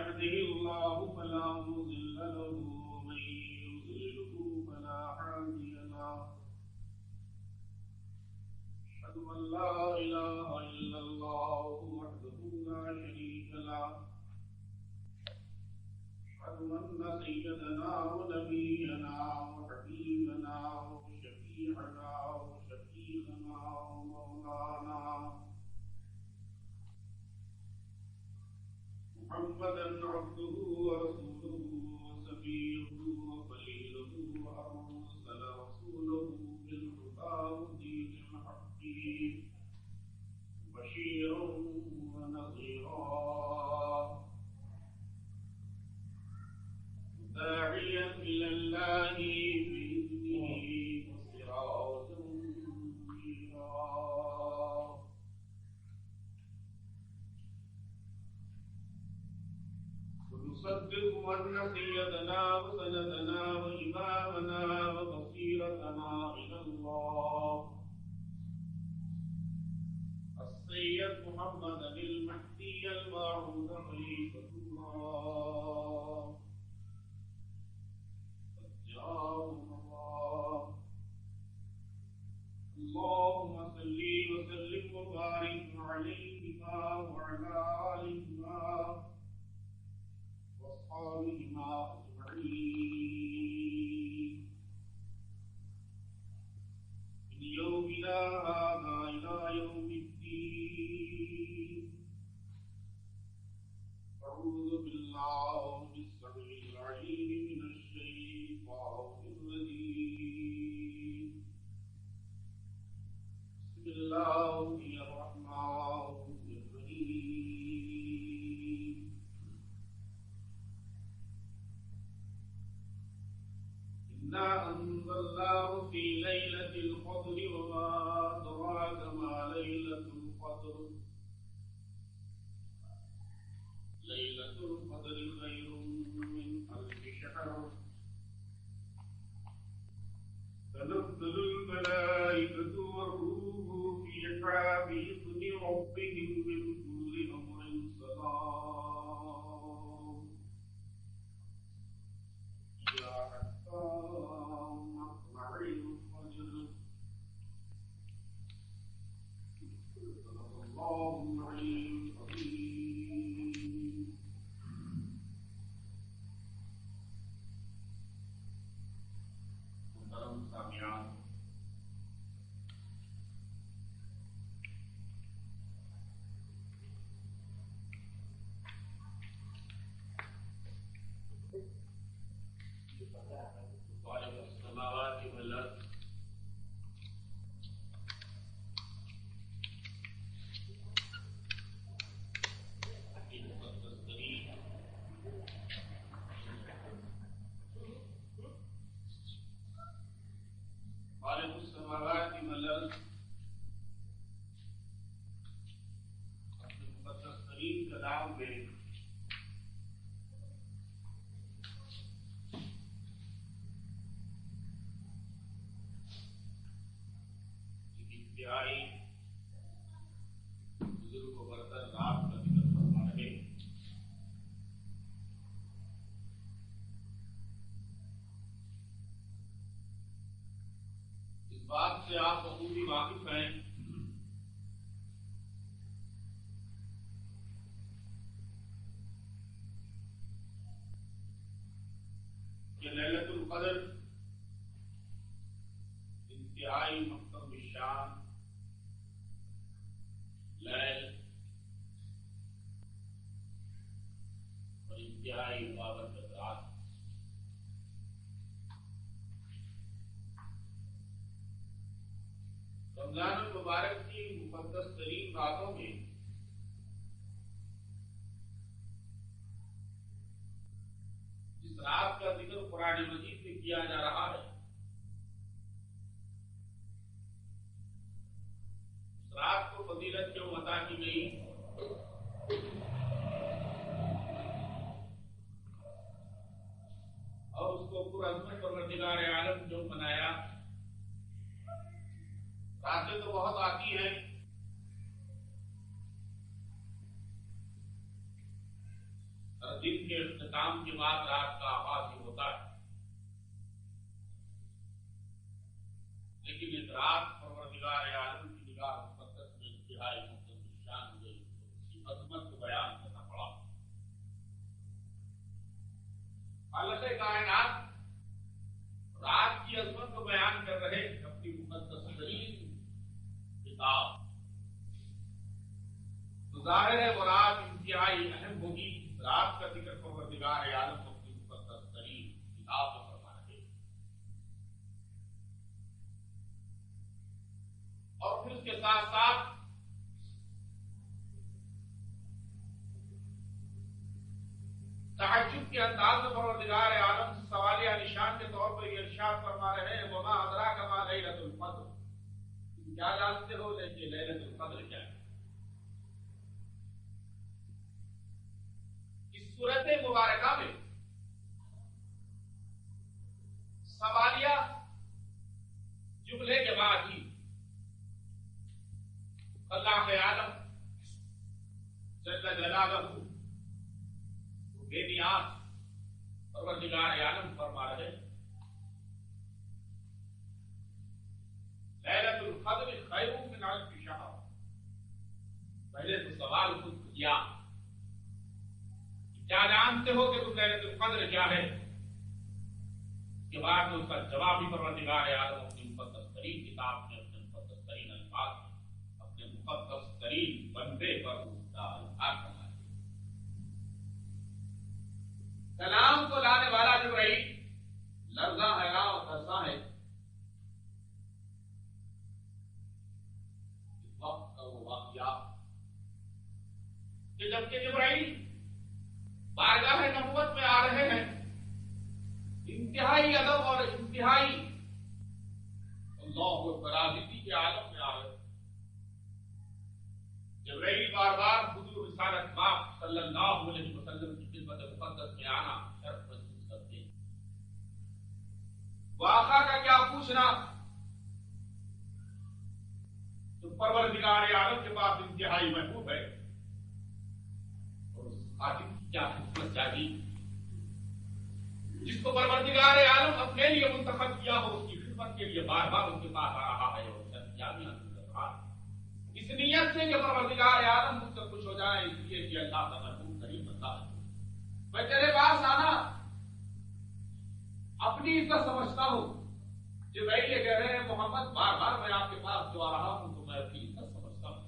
يهده الله فلا مضل له ومن يضلله فلا هادي له أشهد أن لا إله إلا الله وحده لا شريك له أشهد أن سيدنا ونبينا وحبيبنا وشفيعنا وشفيعنا ومولانا محمدا عبده ورسوله وصفيه وخليله وأرسل رسوله بالهدى ودين الحق بشيرا ونذيرا داعيا إلى الله بإذنه وسراجا منيرا ونصدق أن سيدنا وسندنا وإمامنا وبصيرتنا إلى الله السيد محمد المهدي الموعود خليفة الله اللهم صل وسلم وبارك عليهما وعلى آلهما وأصحابهما أجمعين من يومنا هذا إلى يوم الدين. أعوذ بالله السميع العليم من الشيطان الرجيم. بسم الله الرحمن الرحيم. إنا أنزلناه في ليلة القدر وما أدراك ما ليلة القدر. ليلة القدر خير من ألف شهر. تنزل الملائكة والروح فيها بإذن ربهم من كل أمر سلام هي حتى مطلع الفجر. صدق الله العلي العظيم. محترم سامعین، خالق السماوات والارض خالق السماوات والارض اپنے مقدس ترین کلام میں انتہائی بزرگ و برتر رات کا ذکر فرما رہے ہیں. اس بات سے آپ بخوبی واقف ہیں کہ لیلۃ القدر انتہائی مقدم الشان لیل اور انتہائی بابرکت رات. رمضان المبارک کی مقدس ترین راتوں میں جس رات کا ذکر قرآن مجید میں کیا جا رہا ہے، اس رات کو فضیلت کیوں عطا کی گئی؟ اور اس کو پرعظمت پروردگار عالم جو بنایا؟ راتیں تو بہت آتی ہیں، اور دن کے اختتام کے بعد رات کا آغاز ہی ہوتا ہے، لیکن اس رات پروردگار عالم کی نگاہ مقدس میں انتہائی مقدس شان ہوئی، اس کی عظمت کو بیان کرنا پڑا۔ خالق کائنات رات کی عظمت کو بیان کر رہے اپنی مقدس ترین کتاب، تو ظاہر ہے وہ رات انتہائی اہم ہوگی۔ رات کا ذکر پروردگار عالم اپنی مقدس ترین کتاب میں فرما رہے، اور پھر اس کے ساتھ ساتھ تہجد کے انداز میں پروردگار عالم سوالیہ نشان کے طور پر یہ ارشاد فرما رہے ہیں، وما ادراک ما لیلۃ القدر، تم کیا جانتے ہو لیکن لیلۃ القدر کیا ہے؟ اس سورت مبارکہ میں سوالیہ جملے کے بعد ہی اللہ کے عالم جل جلالہ بے نیاز پروردگار عالم فرما رہے لیلۃ القدر خیر من الف شہر۔ پہلے تو سوال خود کیا، کیا جانتے ہو کہ تم لیلۃ القدر کیا ہے؟ اس کے بعد میں اس کا جواب بھی پروردگار عالم اپنی مقدس ترین کتاب میں، اپنے مقدس ترین الفاظ میں، اپنے مقدس ترین بندے پر اس کا اظہار کرنا ہے۔ کلام کو لانے والا جبرائیل لرزاں حیا اور ترساں ہے، اس وقت کا وہ واقعہ کہ جبکہ جبرائیل بارگاہ نبوت میں آ رہے ہیں، انتہائی ادب اور انتہائی اللہ برازتی کے عالم میں آ رہے ہیں، جبرائیل بار بار حضور رسالت پاک صلی اللہ علیہ وسلم کی خدمت مقدس میں آنا شرف محسوس کرتے ہیں۔ وہ آقا کا کیا پوچھنا، تو پروردگار عالم کے پاس انتہائی محبوب ہے، اور اس خاتم کی کیا خدمت چاہیے، جس کو پروردگار عالم اپنے لیے منتخب کیا ہو، اس کی خدمت کے لیے بار بار ان کے پاس آ رہا ہے اور دستیابی حاصل کر رہا ہے، اس نیت سے کہ پروردگار عالم مجھ سے خوش ہو جائے، اس لیے کہ اللہ کا محبوب کریم بندہ ہے، میں تیرے پاس آنا اپنی عزت سمجھتا ہوں۔ جبرائیل یہ کہہ رہے ہیں محمد بار بار میں آپ کے پاس جو آ رہا ہوں تو میں اپنی عزت سمجھتا ہوں،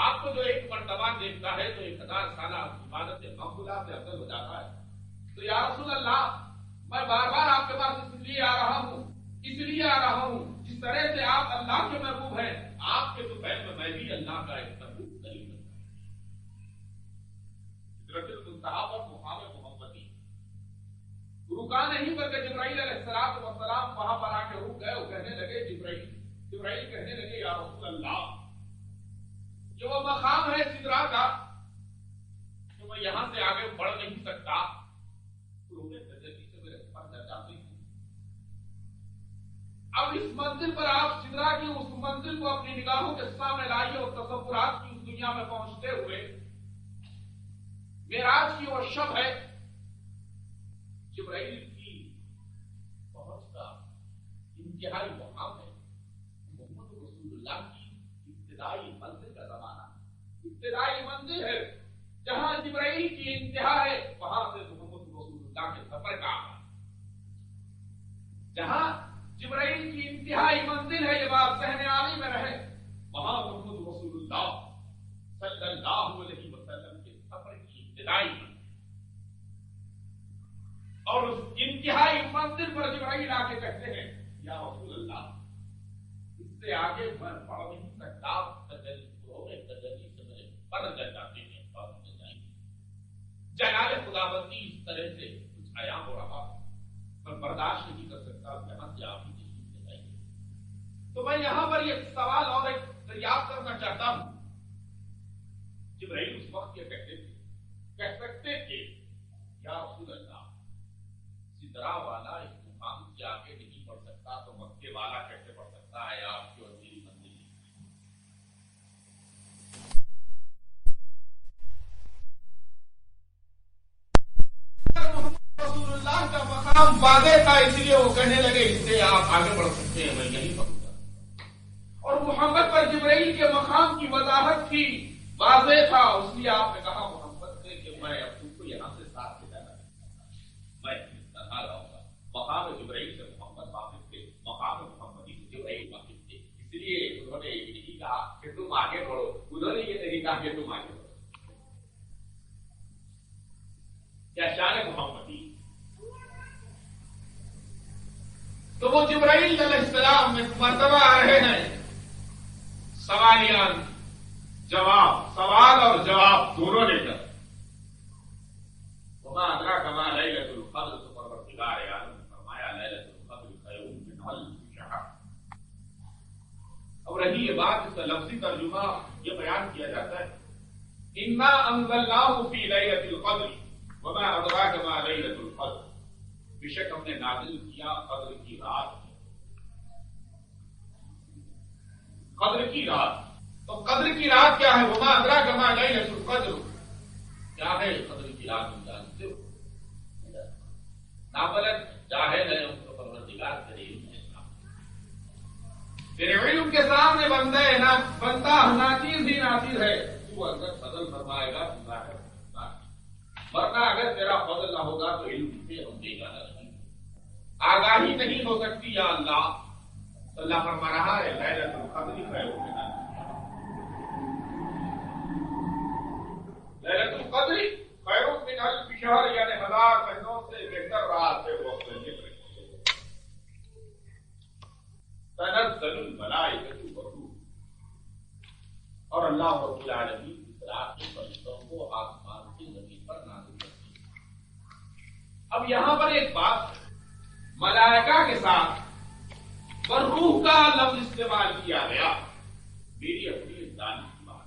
آپ کو جو ایک مرتبہ دیکھتا ہے تو 1000 سالہ عبادت مقبولہ سے افضل ہو جاتا ہے، تو یا رسول اللہ میں بار بار آپ کے پاس اس لیے آ رہا ہوں، جس طرح سے آپ اللہ کے محبوب ہیں، آپ کے تو میں بھی اللہ کا ایک محبوب کریم ہوں۔ سدرۃ المنتہا پر مقام محمدی رکا نہیں، بلکہ جبرائیل علیہ السلام وہاں پر آ کے رک گئے، وہ کہنے لگے جبرائیل کہنے لگے یا رسول اللہ، جو وہ مقام ہے سدرا کا، تو میں یہاں سے آگے بڑھ نہیں سکتا، اب اس منزل پر آپ سدرا کی اس منزل کو اپنی نگاہوں کے سامنے لائیے اور تصورات کی اس دنیا میں پہنچتے ہوئے معراج کی وہ شب ہے، جبرائیل کی پہنچ کا انتہائی مقام ہے، محمد رسول اللہ کی ابتدائی منزل کا زمانہ، ابتدائی منزل ہے، جہاں جبرائیل کی انتہا ہے وہاں سے محمد رسول اللہ کے سفر کا آغاز، جہاں جبرائیل کی انتہائی منزل ہے، یہ بات ذہن عالی میں رہے، وہاں محمد رسول اللہ صلی اللہ علیہ وسلم کے سفر کی ابتدائی منزل، اور اس انتہائی منزل پر جبرائیل آ کے کہتے ہیں یا رسول اللہ، اس سے آگے میں بڑھ نہیں سکتا، تجلی سے میرے پر جل جاتے ہیں اور مجھے جائیں گے، جلال خداوندی اس طرح سے کچھ عیاں ہو رہا، میں برداشت نہیں کر سکتا، یہاں سے آپ ہی تشریف لے جائیں گے۔ تو میں یہاں پر یہ سوال اور ایک دریافت کرنا چاہتا ہوں، جبرائیل اس وقت یہ کہہ سکتے کہ یا رسول اللہ، سدرا والا اس مقام سے آگے نہیں بڑھ سکتا تو مکے والا کیسے بڑھ سکتا ہے آپ کی اور میری منزل؟ ہم واضح تھا، اس لیے وہ کہنے لگے اس سے آپ آگے بڑھ سکتے ہیں، میں یہی پڑھوں گا۔ اور محمد پر جبرائیل کے مقام کی وضاحت تھی، واضح تھا، اس لیے آپ نے کہا محمد سے کہ میں اب تم کو یہاں سے ساتھ لے جانا میں تنہا رہوں گا۔ مقام جبرائیل سے محمد واقف تھے، مقام محمدی سے جبرائیل واقف تھے، اس لیے انہوں نے یہ نہیں کہا کہ تم آگے بڑھو، انہوں نے یہ نہیں کہا کہ تم آگے بڑھو۔ کیا شان محمدی! تو وہ جبرائیل علیہ السلام میں مرتبہ آ رہے ہیں، سوالیان جواب، سوال اور جواب دونوں لے کر۔ وما ادراک ما لیلۃ القدر، تو پروردگار عالم نے فرمایا لیلۃ القدر خیر من الف شہر۔ اور رہی یہ بات، اس کا لفظی ترجمہ یہ بیان کیا جاتا ہے، انا انزلناہ فی لیلۃ القدر وما ادراک ما لیلۃ القدر، بے شک ہم نے نازل کیا قدر کی رات، قدر کی رات۔ تو قدر کی رات کیا ہے؟ وما ادراک ما لیلۃ القدر، کیا ہے قدر کی رات؟ تم جانتے ہو؟ نابلد جاہل ہے، ان کو پروردگار کرے تیرے علم کے سامنے بندہ ہے نا، بندہ ناچیز ہی ناچیز ہے، تو اگر فضل فرمائے گا تو ظاہر ورنہ اگر تیرا فضل نہ ہوگا تو علم سے ہم دے گا نہیں، آگاہی نہیں ہو سکتی۔ یا اللہ، اللہ فرما رہا ہے لیلۃ القدر خیر من الف شہر، لیلۃ القدر خیر من الف شہر، یعنی 1000 مہینوں سے بہتر رات ہے وہ تنزل الملائکۃ والروح، اور اللہ رب العالمین اس رات کے فرشتوں کو آسمان سے زمین پر نازل کرتے ہیں۔ اب یہاں پر ایک بات، ملائکہ کے ساتھ والروح کا لفظ استعمال کیا گیا، میری اپنی انسانی کی بات،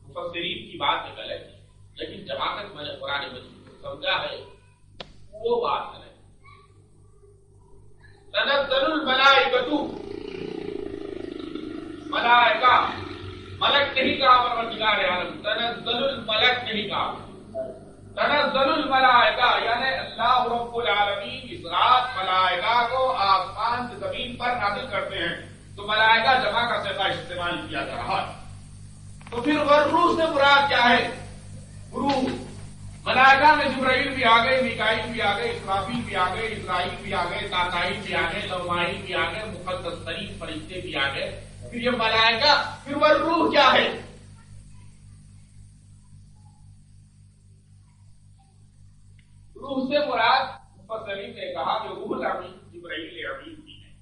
مفسرین کی بات غلط ہے، لیکن جہاں تک میں نے قرآن مجید کو سمجھا ہے وہ بات غلط ہے۔ تنزل الملائکۃ، ملائکہ، ملک نہیں کہا پروردگار عالم، تنزل الملک نہیں کہا، تنزل الملائکہ، یعنی اللہ رب العالمین اس رات ملائکہ کو آسمان سے زمین پر نازل کرتے ہیں، تو ملائکہ جمع کا صیغہ استعمال کیا جا رہا ہے۔ تو پھر والروح سے مراد کیا ہے؟ روح، ملائکہ میں جبرائیل بھی آ گئے، میکائیل بھی آ گئے، اسرافیل بھی آ گئے، اسرائیل بھی آ گئے، تاتائیل بھی آ گئے، لومائیل بھی آ گئے، مقدس ترین فرشتے بھی آ گئے، پھر یہ ملائکہ، پھر والروح کیا ہے؟ روح سے مراد مفسرین نے کہا کہ روح الامین جبرائیل امین بھی ہے۔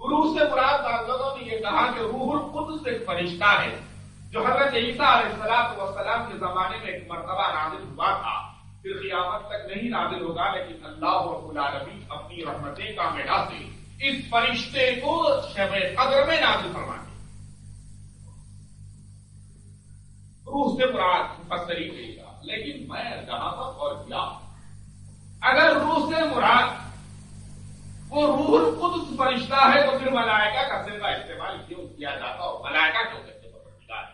روح سے مراد بعض لوگوں نے یہ کہا کہ روح القدس ایک فرشتہ ہے جو حضرت عیسیٰ علیہ السلام کے زمانے میں ایک مرتبہ نازل ہوا تھا، پھر قیامت تک نہیں نازل ہوگا، لیکن اللہ رب العالمین اپنی رحمتیں کا ملا سے اس فرشتے کو شب قدر میں نازل فرمائے۔ روح سے مراد مفسرین نے کہا، لیکن میں جہاں تک اور کیا، اگر روح سے مراد وہ روح القدس فرشتہ ہے تو پھر ملائکہ کا صیغہ استعمال کیوں کیا جاتا ہو؟ ملائکہ کیوں کہتے ہیں پروردگار؟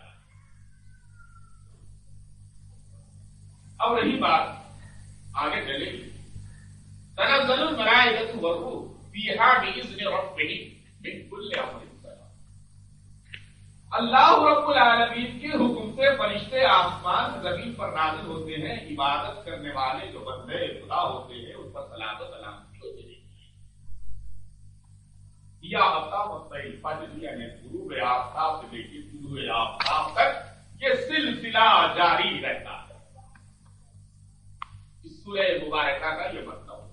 اب رہی بات آگے چلے گی، تنزل الملائکۃ والروح فیہا بإذن ربہم من کل امر سلام، اللہ رب العالمین کے حکم سے فرشتے آسمان زمین پر نازل ہوتے ہیں، عبادت کرنے والے جو بندے خدا ہوتے ہیں اس پر صلاۃ و سلامتی ہوتے ہیں۔ یا آفتاب مستقل فجر، یعنی غروب آفتاب سے لے کے طلوع آفتاب تک یہ سلسلہ جاری رہتا ہے۔ اس سورہ مبارکہ کا یہ مطلب ہے۔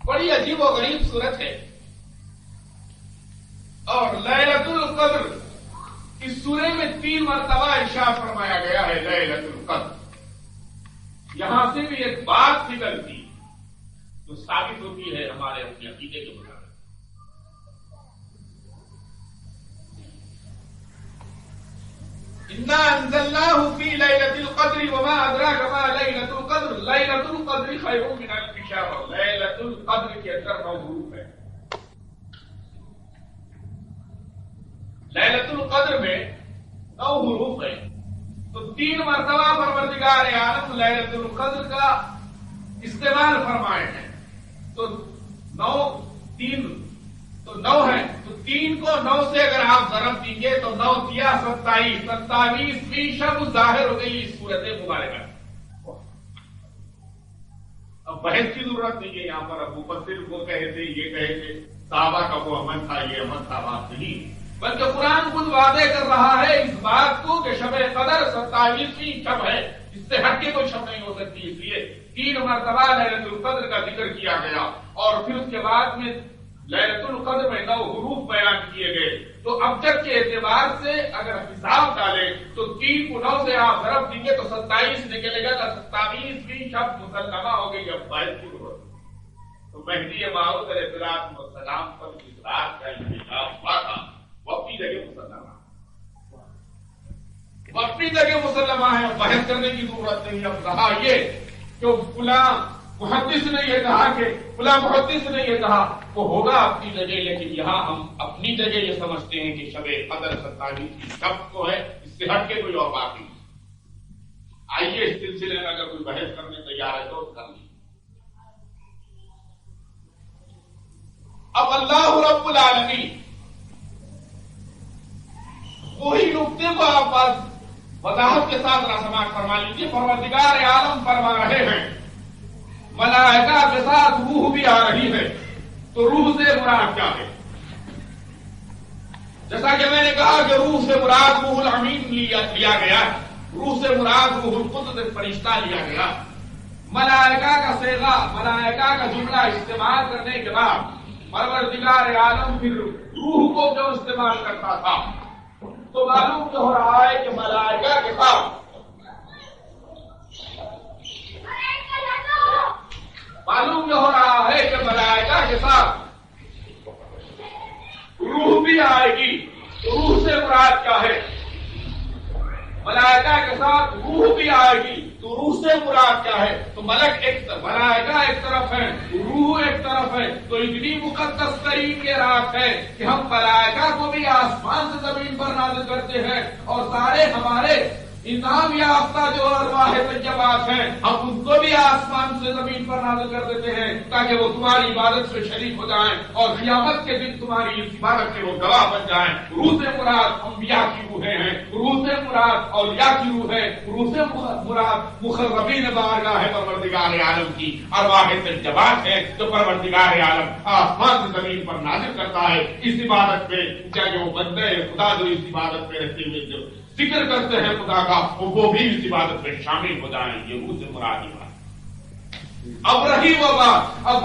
بڑی عجیب و غریب صورت ہے، اور لیلۃ القدر اس سورے میں 3 مرتبہ ارشاد فرمایا گیا ہے لیلۃ القدر۔ یہاں سے بھی ایک بات نکلتی جو ثابت ہوتی ہے ہمارے اپنے عقیدے کے مطابق۔ انا انزلناہ فی لیلۃ القدر وما ادراک ما لیلۃ القدر، لیلۃ القدر خیر من الف شہر، لیلۃ القدر کے اندر 9 حروف ہے۔ لیلۃ القدر میں 9 حروف ہیں، تو 3 مرتبہ پروردگار عالم لیلۃ القدر کا استعمال فرمائے ہیں. تو 9 ہے، تو 3 کو 9 سے اگر آپ ضرب دیں گے تو 9 کیا 27، 27ویں شب ظاہر ہو گئی اس صورت مبارکہ. اب بحث کی ضرورت نہیں ہے یہاں پر. اب مفسر وہ کہے تھے، یہ کہے تھے، صحابہ کا وہ عمل تھا، یہ عمل تھا، بات نہیں. بلکہ قرآن خود واضح کر رہا ہے اس بات کو کہ شب قدر 27ویں شب ہے، اس سے ہٹ کے کوئی شب نہیں ہو سکتی. اس لیے 3 مرتبہ لیلۃ القدر کا ذکر کیا گیا، اور پھر اس کے بعد میں لیلۃ القدر میں 9 حروف بیان کیے گئے. تو اب تک کے اعتبار سے اگر حساب ڈالیں تو 3 کو 9 سے آپ ضرب دیں گے تو 27 نکلے گا. 27ویں شب مسلمہ ہو گئی. اب باعث کی ضرورت تو مہدی موعود علیہ السلام پر جس رات کا انتخاب ہوا تھا وہ اپنی جگہ مسلمہ، وہ اپنی جگہ مسلمہ ہے. بحث کرنے کی ضرورت نہیں. اب رہا یہ کہ فلاں محدث نے یہ کہا کہ فلاں محدث نے یہ کہا، وہ ہوگا اپنی جگہ، لیکن یہاں ہم اپنی جگہ یہ سمجھتے ہیں کہ شب قدر 27 شب کو ہے، اس سے ہٹ کے کوئی اور بات نہیں. آئیے اس سلسلے میں اگر کوئی بحث کرنے تیار ہے تو کر لیجیے. اب اللہ رب العالمین وہی نقطے کو آپ وضاحت کے ساتھ سماعت فرما لیجیے. پروردگار عالم فرما رہے ہیں ملائکہ کے ساتھ روح بھی آ رہی ہے. تو روح سے مراد کیا ہے؟ جیسا کہ میں نے کہا کہ روح سے مراد روح الامین لیا گیا، روح سے مراد روح القدس فرشتہ لیا گیا. ملائکہ کا صیغہ، ملائکہ کا جملہ استعمال کرنے کے بعد پروردگار عالم پھر روح کو جو استعمال کرتا تھا، تو معلوم جو ہو رہا ہے کہ ملائکہ کے ساتھ روح بھی آئے گی. تو روح سے مراد کیا ہے؟ ملائکہ کے ساتھ روح بھی آئے گی. تو روح سے مراد کیا ہے؟ تو ملائکہ ایک طرف ہے، روح ایک طرف ہے. تو اتنی مقدس ترین یہ رات ہے کہ ہم ملائکہ کو بھی آسمان سے زمین پر نازل کرتے ہیں، اور سارے ہمارے انعام یافتہ جو ارواح طیبات ہیں ہم ان کو بھی آسمان سے زمین پر نازل کر دیتے ہیں تاکہ وہ تمہاری عبادت سے شریک ہو جائیں اور قیامت کے دن تمہاری اس عبادت کے وہ گواہ بن جائیں. روح سے مراد انبیاء کی روحیں ہیں، روح سے مراد اولیاء کی روح ہے، روح سے مراد مقربین بارگاہ ہے پروردگار عالم کی ارواح طیبات ہے جو پروردگار عالم آسمان سے زمین پر نازل کرتا ہے. اس عبادت میں چاہے وہ بندے خدا جو اس عبادت میں رہتے ہوئے جو ذکر کرتے ہیں خدا کا، وہ بھی اس عبادت میں شامل ہو جائیں. یہ روح سے مراد ہی بات. اب رہی وہ بات، اب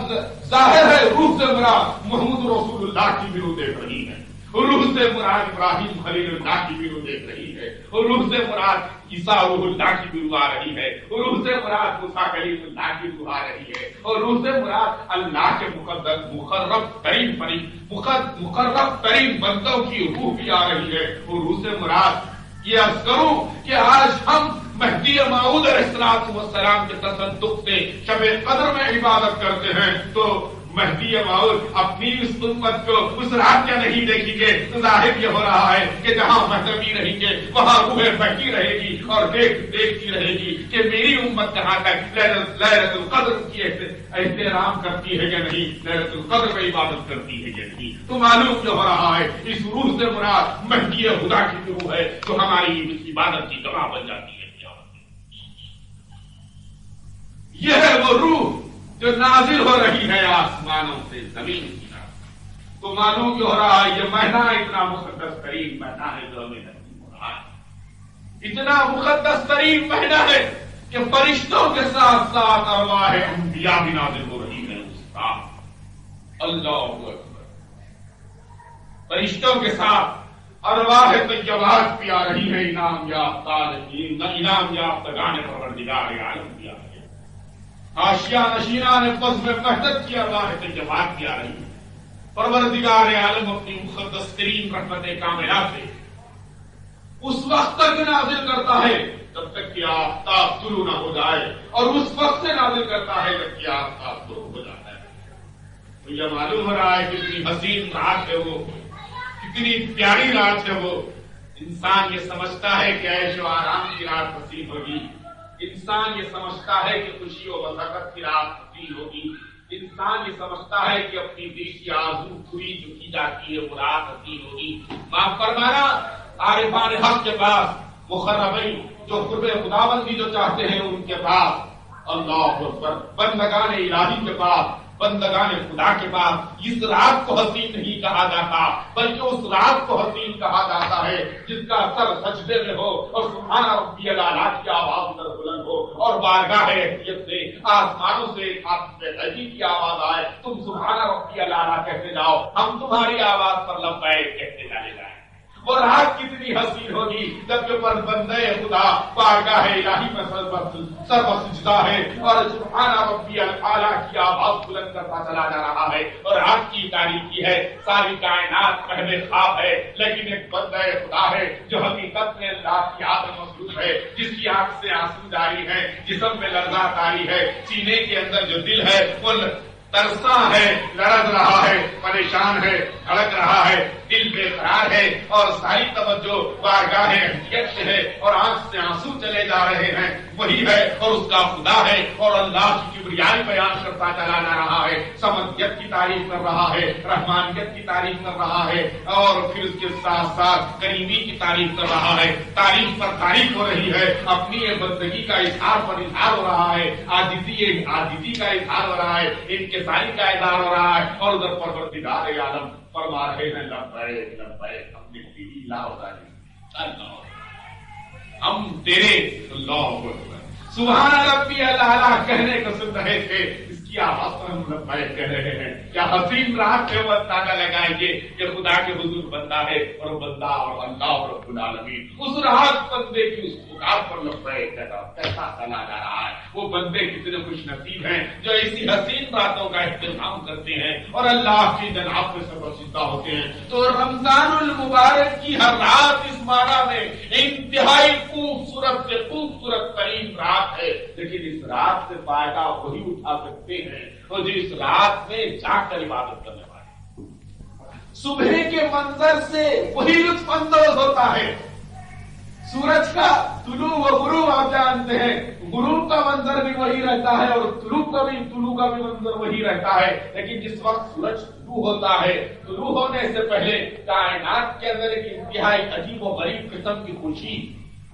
ظاہر ہے روح سے مراد محمد رسول اللہ کی بھی روح دیکھ رہی ہے، روح سے مراد ابراہیم خلیل اللہ کی بھی روح دیکھ رہی ہے، روح سے مراد عیسیٰ روح اللہ کی بھی روح آ رہی ہے، روح سے مراد موسیٰ کلیم اللہ کی روح آ رہی ہے، اور روح سے مراد اللہ کے مقدس مقرب ترین بندوں کی روح بھی آ رہی ہے. اور روح سے مراد یہ عرض کروں کہ آج ہم مہدی موعود علیہ السلام کے تصدق سے شب قدر میں عبادت کرتے ہیں. تو مہدی موعود اپنی اس امت کو اس رات کیا نہیں دیکھی گے. ظاہر یہ ہو رہا ہے کہ جہاں مہدوی رہیں گے وہاں روح بہتی رہے گی اور دیکھتی رہے گی کہ میری امت جہاں تک لیلۃ القدر کی احترام کرتی ہے یا نہیں، لیلۃ القدر میں عبادت کرتی ہے یا نہیں. تو معلوم جو ہو رہا ہے اس روح سے مراد مہدی خدا کی روح ہے جو ہماری اس عبادت کی گواہ بن جاتی ہے. یہ ہے وہ روح جو نازل ہو رہی ہے آسمانوں سے زمین کی طرف. تو معلوم جو ہو رہا ہے یہ مہینہ اتنا مقدس ترین مہینہ ہے جو ہمیں نصیب ہو رہا ہے. اتنا مقدس ترین مہینہ ہے کہ فرشتوں کے ساتھ ساتھ ارواح انبیاء بھی نازل ہو رہی ہے. اللہ اکبر. فرشتوں کے ساتھ ارواح طیبات بھی آ رہی ہے، انعام یافتگان پروردگار عالم بھی آ رہی ہے. آشیا نشینہ نے پس میں وحدت کی ارواح طیبات بھی آ رہی ہے. پروردگار عالم اپنی مقدس ترین رحمت کاملہ سے اس وقت تک نازل کرتا ہے جب تک کہ آفتاب طلوع نہ ہو جائے، اور اس وقت سے نازل کرتا ہے جب کہ آفتاب طلوع ہو جاتا ہے. تو یہ معلوم ہو رہا ہے کتنی حسین رات ہے وہ، کتنی پیاری رات ہے وہ. انسان یہ سمجھتا ہے کہ عیش و آرام کی رات نصیب ہوگی، انسان یہ سمجھتا ہے کہ خوشی و مسرت کی رات نصیب ہوگی، انسان یہ سمجھتا ہے کہ اپنی دل کی آرزو پوری جو کی جاتی ہے وہ رات نصیب ہوگی۔ معاف فرمانا، عارفان حق کے پاس، مقربین جو قرب خداوندی جو چاہتے ہیں ان کے پاس، اللہ اکبر، بندگان الہی کے پاس، بندگان خدا کے پاس اس رات کو حسین نہیں کہا جاتا، بلکہ اس رات کو حسین کہا جاتا ہے جس کا سر سجدے میں ہو اور سبحان ربی الاعلیٰ کی آواز در بلند ہو اور بارگاہ حیثیت سے آسمانوں سے خاطب غیبی کی آواز آئے، تم سبحان ربی الاعلیٰ کہتے جاؤ، ہم تمہاری آواز پر لبیک کہتے چلے جائیں۔ وہ رات کتنی حسین ہوگی جب کہ بندے خدا بارگاہ الہی میں سر سجدہ ہے اور سبحان ربی الاعلیٰ کی آواز بلند کرتا چلا جا رہا ہے، اور رات کی تاریخی ہے، ساری کائنات پہلے خواب ہے، لیکن ایک بندے خدا ہے جو حقیقت میں اللہ کی یاد میں مصروف ہے، جس کی آنکھ سے آنسو جاری ہے، جسم میں لرزہ تاری ہے، سینے کے اندر جو دل ہے وہ ترسا ہے، لرز رہا ہے، پریشان ہے، دھڑک رہا ہے، دل بے قرار ہے، اور ساری توجہ بارگاہ حیثیت سے ہے، اور آنکھ سے آنسو چلے جا رہے ہیں، وہی ہے اور اس کا خدا ہے، اور اللہ کی کبریائی بیان کرتا چلا جا رہا ہے، سمدیت کی تعریف کر رہا ہے، رحمانیت کی تعریف کر رہا ہے، اور پھر اس کے ساتھ ساتھ کریمی کی تعریف کر رہا ہے، تعریف پر تعریف ہو رہی ہے، اپنی بندگی کا اظہار پر اظہار ہو رہا ہے، عاجزی کا اظہار ہو رہا ہے، انکساری کا اظہار ہو رہا ہے، اور ادھر پروردگار عالم فرما رہے ہیں لبیک لبیک، ہم نے تیری لا اللہ، ہم تیرے اللہ سبحان ربی الاعلیٰ کہنے کو سن رہے تھے، اس کی آواز پر ہم لبیک کہہ رہے ہیں۔ کیا حسین رات ہے، وہ اندازہ لگائیے کہ خدا کے حضور بندہ ہے، اور بندہ اور اللہ رب العالمین اس رات بندے کی اس پکار پر لبیک کیسا چلا جا رہا ہے۔ وہ بندے کتنے خوش نصیب ہیں جو ایسی حسین راتوں کا اہتمام کرتے ہیں اور اللہ کی جناب میں سرگزشتہ ہوتے ہیں۔ تو رمضان المبارک کی ہر رات اس معنی میں انتہائی خوبصورت سے خوبصورت ترین رات ہے، لیکن اس رات سے فائدہ وہی اٹھا سکتے ہیں اور جو اس رات میں جا کر عبادت کرنے والے۔ صبح کے منظر سے وہی لطف اندوز ہوتا ہے، سورج کا طلوع و غروب آپ جانتے ہیں، غروب کا منظر بھی وہی رہتا ہے اور طلوع کا بھی منظر وہی رہتا ہے، لیکن جس وقت سورج طلوع ہوتا ہے، طلوع ہونے سے پہلے کائنات کے اندر ایک انتہائی عجیب و غریب قسم کی خوشی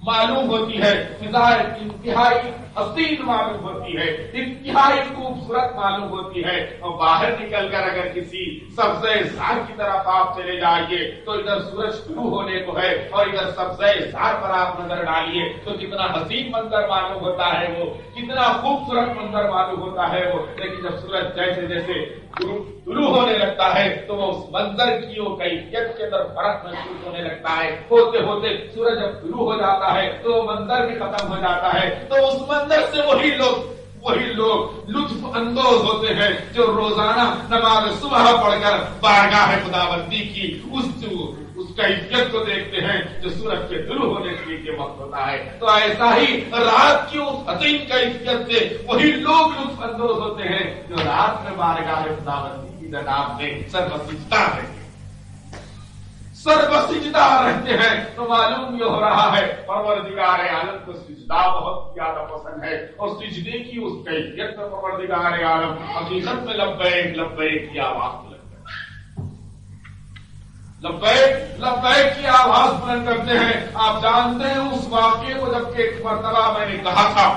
معلوم ہوتی ہے، فضا انتہائی حسین معلوم ہوتی ہے، انتہائی خوبصورت معلوم ہوتی ہے، اور باہر نکل کر اگر کسی سبزہ زار کی طرف آپ چلے جائیے تو ادھر سورج طلوع ہونے کو ہے اور ادھر سبزہ زار پر آپ نظر ڈالیے تو کتنا حسین منظر معلوم ہوتا ہے، وہ کتنا خوبصورت منظر معلوم ہوتا ہے وہ، لیکن جب سورج جیسے جیسے طلوع ہونے لگتا ہے تو وہ اس منظر کی وہ کیفیت کے اندر فرق محسوس ہونے لگتا ہے، ہوتے ہوتے سورج جب طلوع ہو جاتا ہے تو وہ منظر بھی ختم ہو جاتا ہے، تو اس منظر سے وہی لوگ لطف اندوز ہوتے ہیں جو روزانہ نماز صبح پڑھ کر بارگاہ خداوندی کی اس کیفیت کو دیکھتے ہیں جو سورج کے طلوع ہونے کے وقت ہوتا ہے۔ تو ایسا ہی رات کی اس حسین کیفیت سے وہی لوگ لطف اندوز ہوتے ہیں جو رات میں بارگاہ خداوندی کی جناب میں سربسجدہ رہتے ہیں۔ تو معلوم یہ ہو رہا ہے پروردگار عالم کو سجدہ بہت زیادہ پسند ہے، اور سجدے کی اس کیفیت میں پروردگار عالم حقیقت میں لبیک لبیک کی آواز بلند کرتے ہیں، لبیک لبیک کی آواز بلند کرتے ہیں۔ آپ جانتے ہیں اس واقعے کو جبکہ ایک مرتبہ میں نے کہا تھا،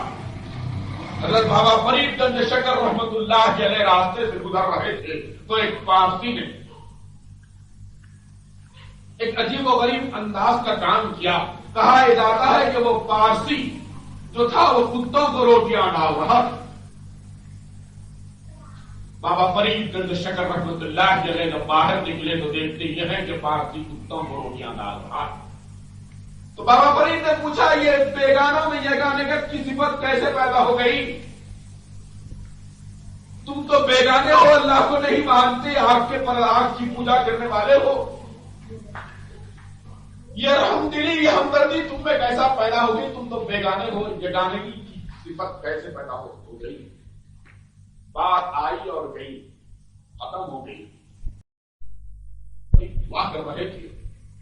حضرت بابا فرید گنج شکر رحمت اللہ علیہ راستے سے گزر رہے تھے تو ایک پارسی نے ایک عجیب و غریب انداز کا کام کیا۔ کہا جاتا ہے کہ وہ پارسی جو تھا وہ کتوں کو روٹیاں ڈال رہا تھا۔ بابا فرید گنج شکر رحمت اللہ علیہ جب باہر نکلے تو دیکھتے یہ ہے کہ پارسی کتوں کو روٹیاں ڈال رہا ہے۔ تو بابا فرید نے پوچھا یہ بیگانوں میں یگانگت کی صفت کیسے پیدا ہو گئی؟ تم تو بیگانے ہو، اللہ کو نہیں مانتے، آگ کے پر آگ کی پوجا کرنے والے ہو، یہ رحم دلی یہ ہمدردی تم میں کیسا پیدا ہو گئی؟ تم تو بیگانے ہو، یگانگی کی صفت کیسے پیدا ہو گئی؟ بات آئی اور گئی، ختم ہو گئی۔ دعا کر رہے تھے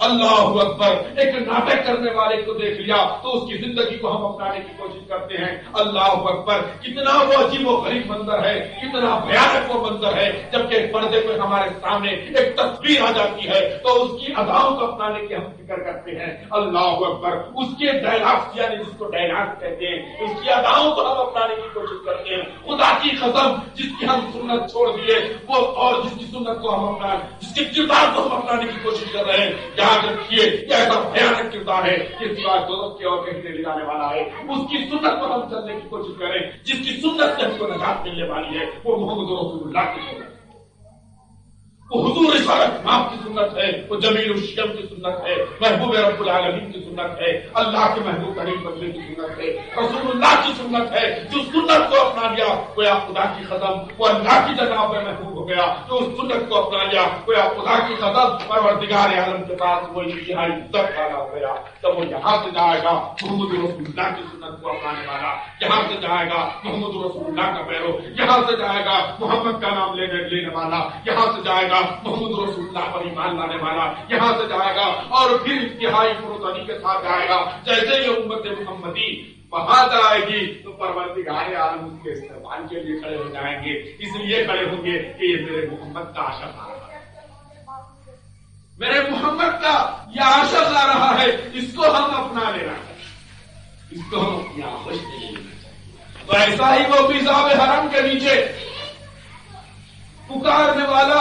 اللہ اکبر. ایک ناٹک کرنے والے کو دیکھ لیا تو اس کی زندگی کو ہم اپنانے کی کوشش کرتے ہیں. اللہ اکبر. کتنا وہ عجیب و غریب منظر ہے, کتنا بھیانک وہ منظر ہے. جبکہ ایک پردے پہ ہمارے سامنے ایک تصویر آ جاتی ہے تو اس کی اداؤں کو اپنانے کی ہم فکر کرتے ہیں. اللہ اکبر. اس کے ڈائلاگس یعنی جس کو ڈائلاگ کہتے ہیں, اس کی اداؤں کو ہم اپنانے کی کوشش کرتے ہیں. خدا کی قسم جس کی ہم سنت چھوڑ دیے وہ, اور جس کی سنت کو ہم اپنا, جس کے کردار کو ہم اپنانے کی کوشش کر رہے ہیں, یاد رکھیے یہ ایسا بھیانک کردار ہے کہ سوائے دوست کے اور کہیں لے جانے والا ہے. اس کی سنت پر ہم چلنے کی کوشش کریں. جس کی سنت سے ہم کو نجات ملنے والی ہے وہ محمد رسول اللہ کی سنت ہے, وہ حضور امام کی سنت ہے, وہ جمیل الشیم کی سنت ہے, محبوب رب العالمین کی سنت ہے, اللہ کے محبوب کریم بندے کی سنت ہے, رسول اللہ کی سنت ہے. جو سنت کو اپنا لیا گویا خدا کی قسم وہ اللہ کی جناب میں محبوب ہو گیا. جو اس سنت کو اپنا لیا گویا خدا کی قسم پروردگار عالم کے پاس وہ انتہائی عزت والا ہو گیا. تب وہ یہاں سے جائے گا محمد رسول اللہ کی سنت کو اپنانے والا, یہاں سے جائے گا محمد رسول اللہ کا پیرو, یہاں سے جائے گا محمد کا نام لینے والا, یہاں سے جائے گا محمد رسول اللہ پر ایمان لانے والا, یہاں سے جائے گا اور پھر انتہائی فروتنی کے ساتھ جائے گا. جیسے یہ امت محمدی وہاں جائے گی تو پروردگار عالم اس کے استقبال کے لیے کھڑے ہو جائیں گے. اس لیے کھڑے ہوں گے کہ یہ میرے محمد کا عاشق آ رہا ہے, میرے محمد کا یہ عاشق آ رہا ہے, اس کو ہم اپنا لینا ہے, اس کو ہم اپنی آغوش میں لینا ہے. تو ایسا ہی وہ میزاب حرم کے نیچے پکارنے والا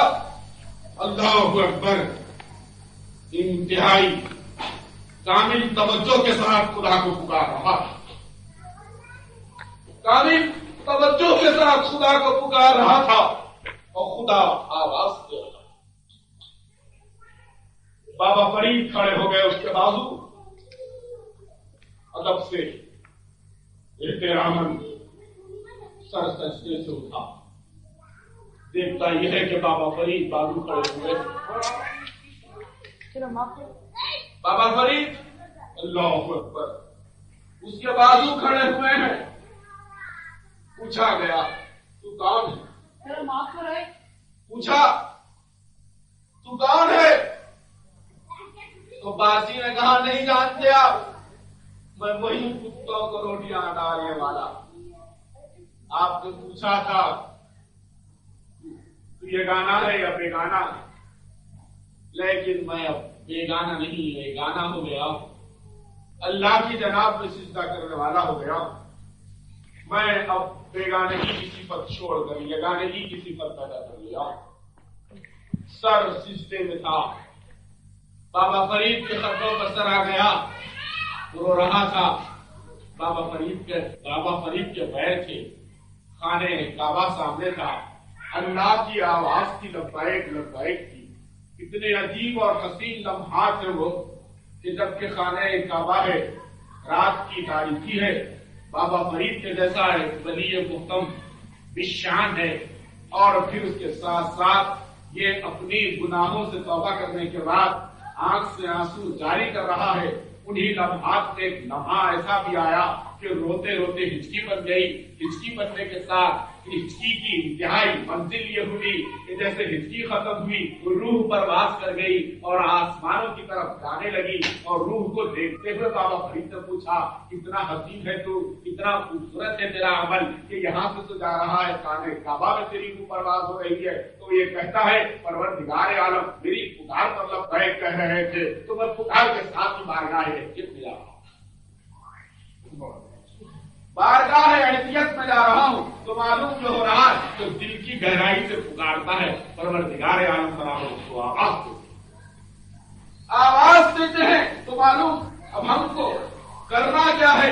اللہ اکبر انتہائی کامل توجہ کے ساتھ خدا کو پکار رہا, کامل توجہ کے ساتھ خدا کو پکار رہا تھا اور خدا آواز دے رہا. بابا فرید کھڑے ہو گئے, اس کے بازو ادب سے احتراماً سر سجدے سے اٹھا. دیکھتا یہ ہے کہ بابا فرید بازو کھڑے ہوئے. بابا فرید اللہ اکبر اس کے بازو کھڑے ہوئے ہیں. پوچھا گیا تو کون ہے, پوچھا تو کون ہے, تو باسی نے کہا نہیں جانتے آپ, میں وہی کتوں کو روٹیاں ڈالنے والا. آپ نے پوچھا تھا یہ گانا ہے یا بیگانا, لیکن میں اب بیگانا نہیں یہ گانا ہو گیا, اللہ کی جناب میں سجدہ کرنے والا ہو گیا. میں اب بیگانگی کی صفت چھوڑ کر یہ گانگی کی صفت پیدا کر لیا. سر سجدے میں تھا, بابا فرید کے قدموں پر سر آ گیا, رو رہا تھا. بابا فرید کے پیر تھے, خانے کعبہ سامنے تھا, اللہ کی آواز کی لبیک لبیک تھی. اتنے عجیب اور حسین لمحات ہیں وہ کہ جبکہ خانہ کعبہ ہے, رات کی تاریکی ہے, بابا فرید کے جیسا ایک ولی محترم بشان ہے, اور پھر اس کے ساتھ ساتھ یہ اپنی گناہوں سے توبہ کرنے کے بعد آنکھ سے آنسو جاری کر رہا ہے. انہی لمحات میں ایک لمحہ ایسا بھی آیا کہ روتے روتے ہچکی بن گئی. ہچکی بننے کے ساتھ ہچکی کی انتہائی منزل یہ ہوئی کہ جیسے ہچکی ختم ہوئی روح پرواز کر گئی اور آسمانوں کی طرف جانے لگی. اور روح کو دیکھتے ہوئے بابا فرید نے پوچھا کتنا حسین ہے تو, کتنا خوبصورت ہے تیرا عمل کہ یہاں سے تو جا رہا ہے خانہ کعبہ میں تیری روح پرواز ہو رہی ہے. تو یہ کہتا ہے پروردگار عالم میری پکار پر لبیک کہہ رہے تھے تو میں پکار کے ساتھ ہی بارگاہ عیسیت میں جا رہا ہوں, بارگاہ عیسیت میں جا رہا ہوں. تو معلوم جو ہو رہا ہے تو دل کی گہرائی سے پکارتا ہے پروردگار عالم سلام کو آواز دیتے ہیں. تو معلوم اب ہم کو کرنا کیا ہے,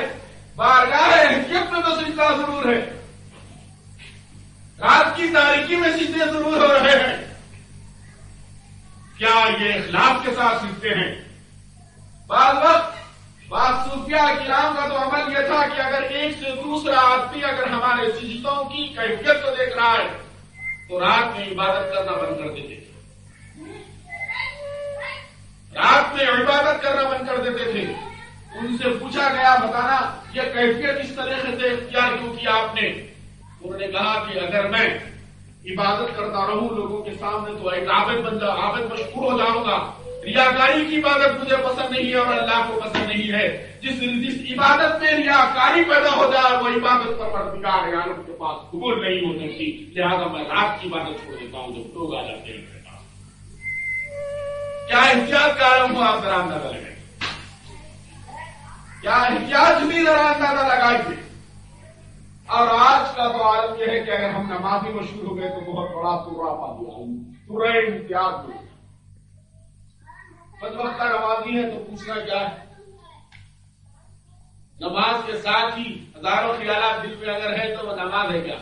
بارگاہ عیسیت میں تو سجدہ ضرور ہے, رات کی تاریکی میں سجدے ضرور ہو رہے ہیں. کیا یہ اخلاص کے ساتھ سجدے ہیں؟ بعض وقت صوفیاء کرام کا تو عمل یہ تھا کہ اگر ایک سے دوسرا آدمی اگر ہمارے سجدوں کی کیفیت کو دیکھ رہا ہے تو رات میں عبادت کرنا بند کر دیتے تھے, رات میں عبادت کرنا بند کر دیتے تھے. ان سے پوچھا گیا بتانا یہ کیفیت اس طریقے سے اختیار کیوں کیا آپ نے؟ انہوں نے کہا کہ اگر میں عبادت کرتا رہوں لوگوں کے سامنے تو ایک عابد مشہور ہو جاؤں گا, ریاکاری کی عبادت مجھے پسند نہیں ہے اور اللہ کو پسند نہیں ہے. جس عبادت میں ریاکاری پیدا ہو جائے وہ عبادت پروردگار عالم کے پاس قبول نہیں ہو سکتی. لہٰذا میں رات کی عبادت چھوڑ دیتا ہوں جب لوگ آ جاتے ہیں. کیا احتیاط کا عالم ہو آپ ذرا اندازہ لگائیں. کیا احتیاط بھی ذرا اندازہ لگائیے. اور آج کا تو عالم یہ ہے کہ اگر ہم نمازی مشہور ہو گئے تو بہت بڑا سورہ پا دیا. سورہ امتیاز میں بدبختہ نمازی ہے تو پوچھنا کیا ہے. نماز کے ساتھ ہی ہزاروں خیالات دل میں اگر ہے تو وہ نماز ہے کیا.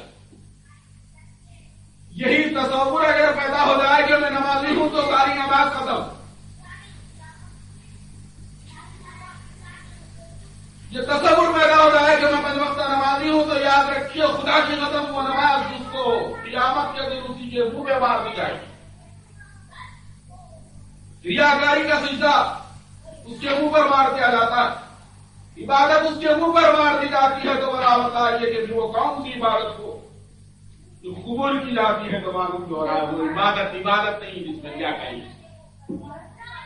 یہی تصور اگر پیدا ہو جائے کہ میں نمازی ہوں تو ساری نماز ختم. یہ تصور پیدا ہو جائے کہ میں بدبختہ نمازی ہوں تو یاد رکھیے خدا کی قسم وہ نماز جس کو قیامت کے دن اسی کے منہ میں مار دی جائے. ریاکاری کا سجدہ اس کے منہ پر مار دیا جاتا ہے. عبادت اس کے منہ پر مار دی جاتی ہے تو بڑا بتائیے کہ وہ کون سی عبادت کو جو قبول کی جاتی ہے تو معلوم ہو رہا ہے وہ عبادت نہیں جس میں ریاکاری.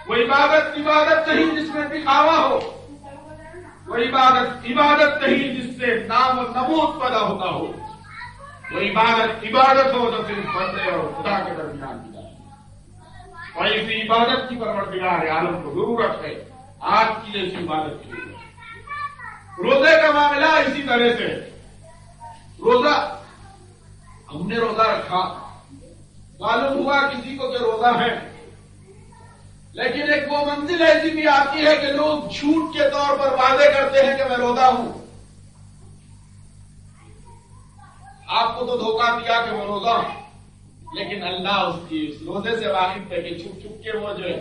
وہ عبادت نہیں جس میں دکھاوا ہو. وہ عبادت نہیں جس سے نام و نمود پیدا ہوتا ہو. وہ عبادت ہو تو صرف بندے اور خدا کے درمیان کی جائے. اور اسی عبادت کی پروردگار عالم کو ضرورت ہے. آج کی جیسی عبادت کی ضرورت ہے. روزے کا معاملہ اسی طرح سے. روزہ ہم نے روزہ رکھا, معلوم ہوا کسی کو کہ روزہ ہے, لیکن ایک وہ منزل ایسی بھی آتی ہے کہ لوگ جھوٹ کے طور پر وعدے کرتے ہیں کہ میں روزہ ہوں. آپ کو تو دھوکہ دیا کہ وہ روزہ ہوں, لیکن اللہ اس روزے سے واقف ہے کہ چھپ چھپ کے وہ جو ہے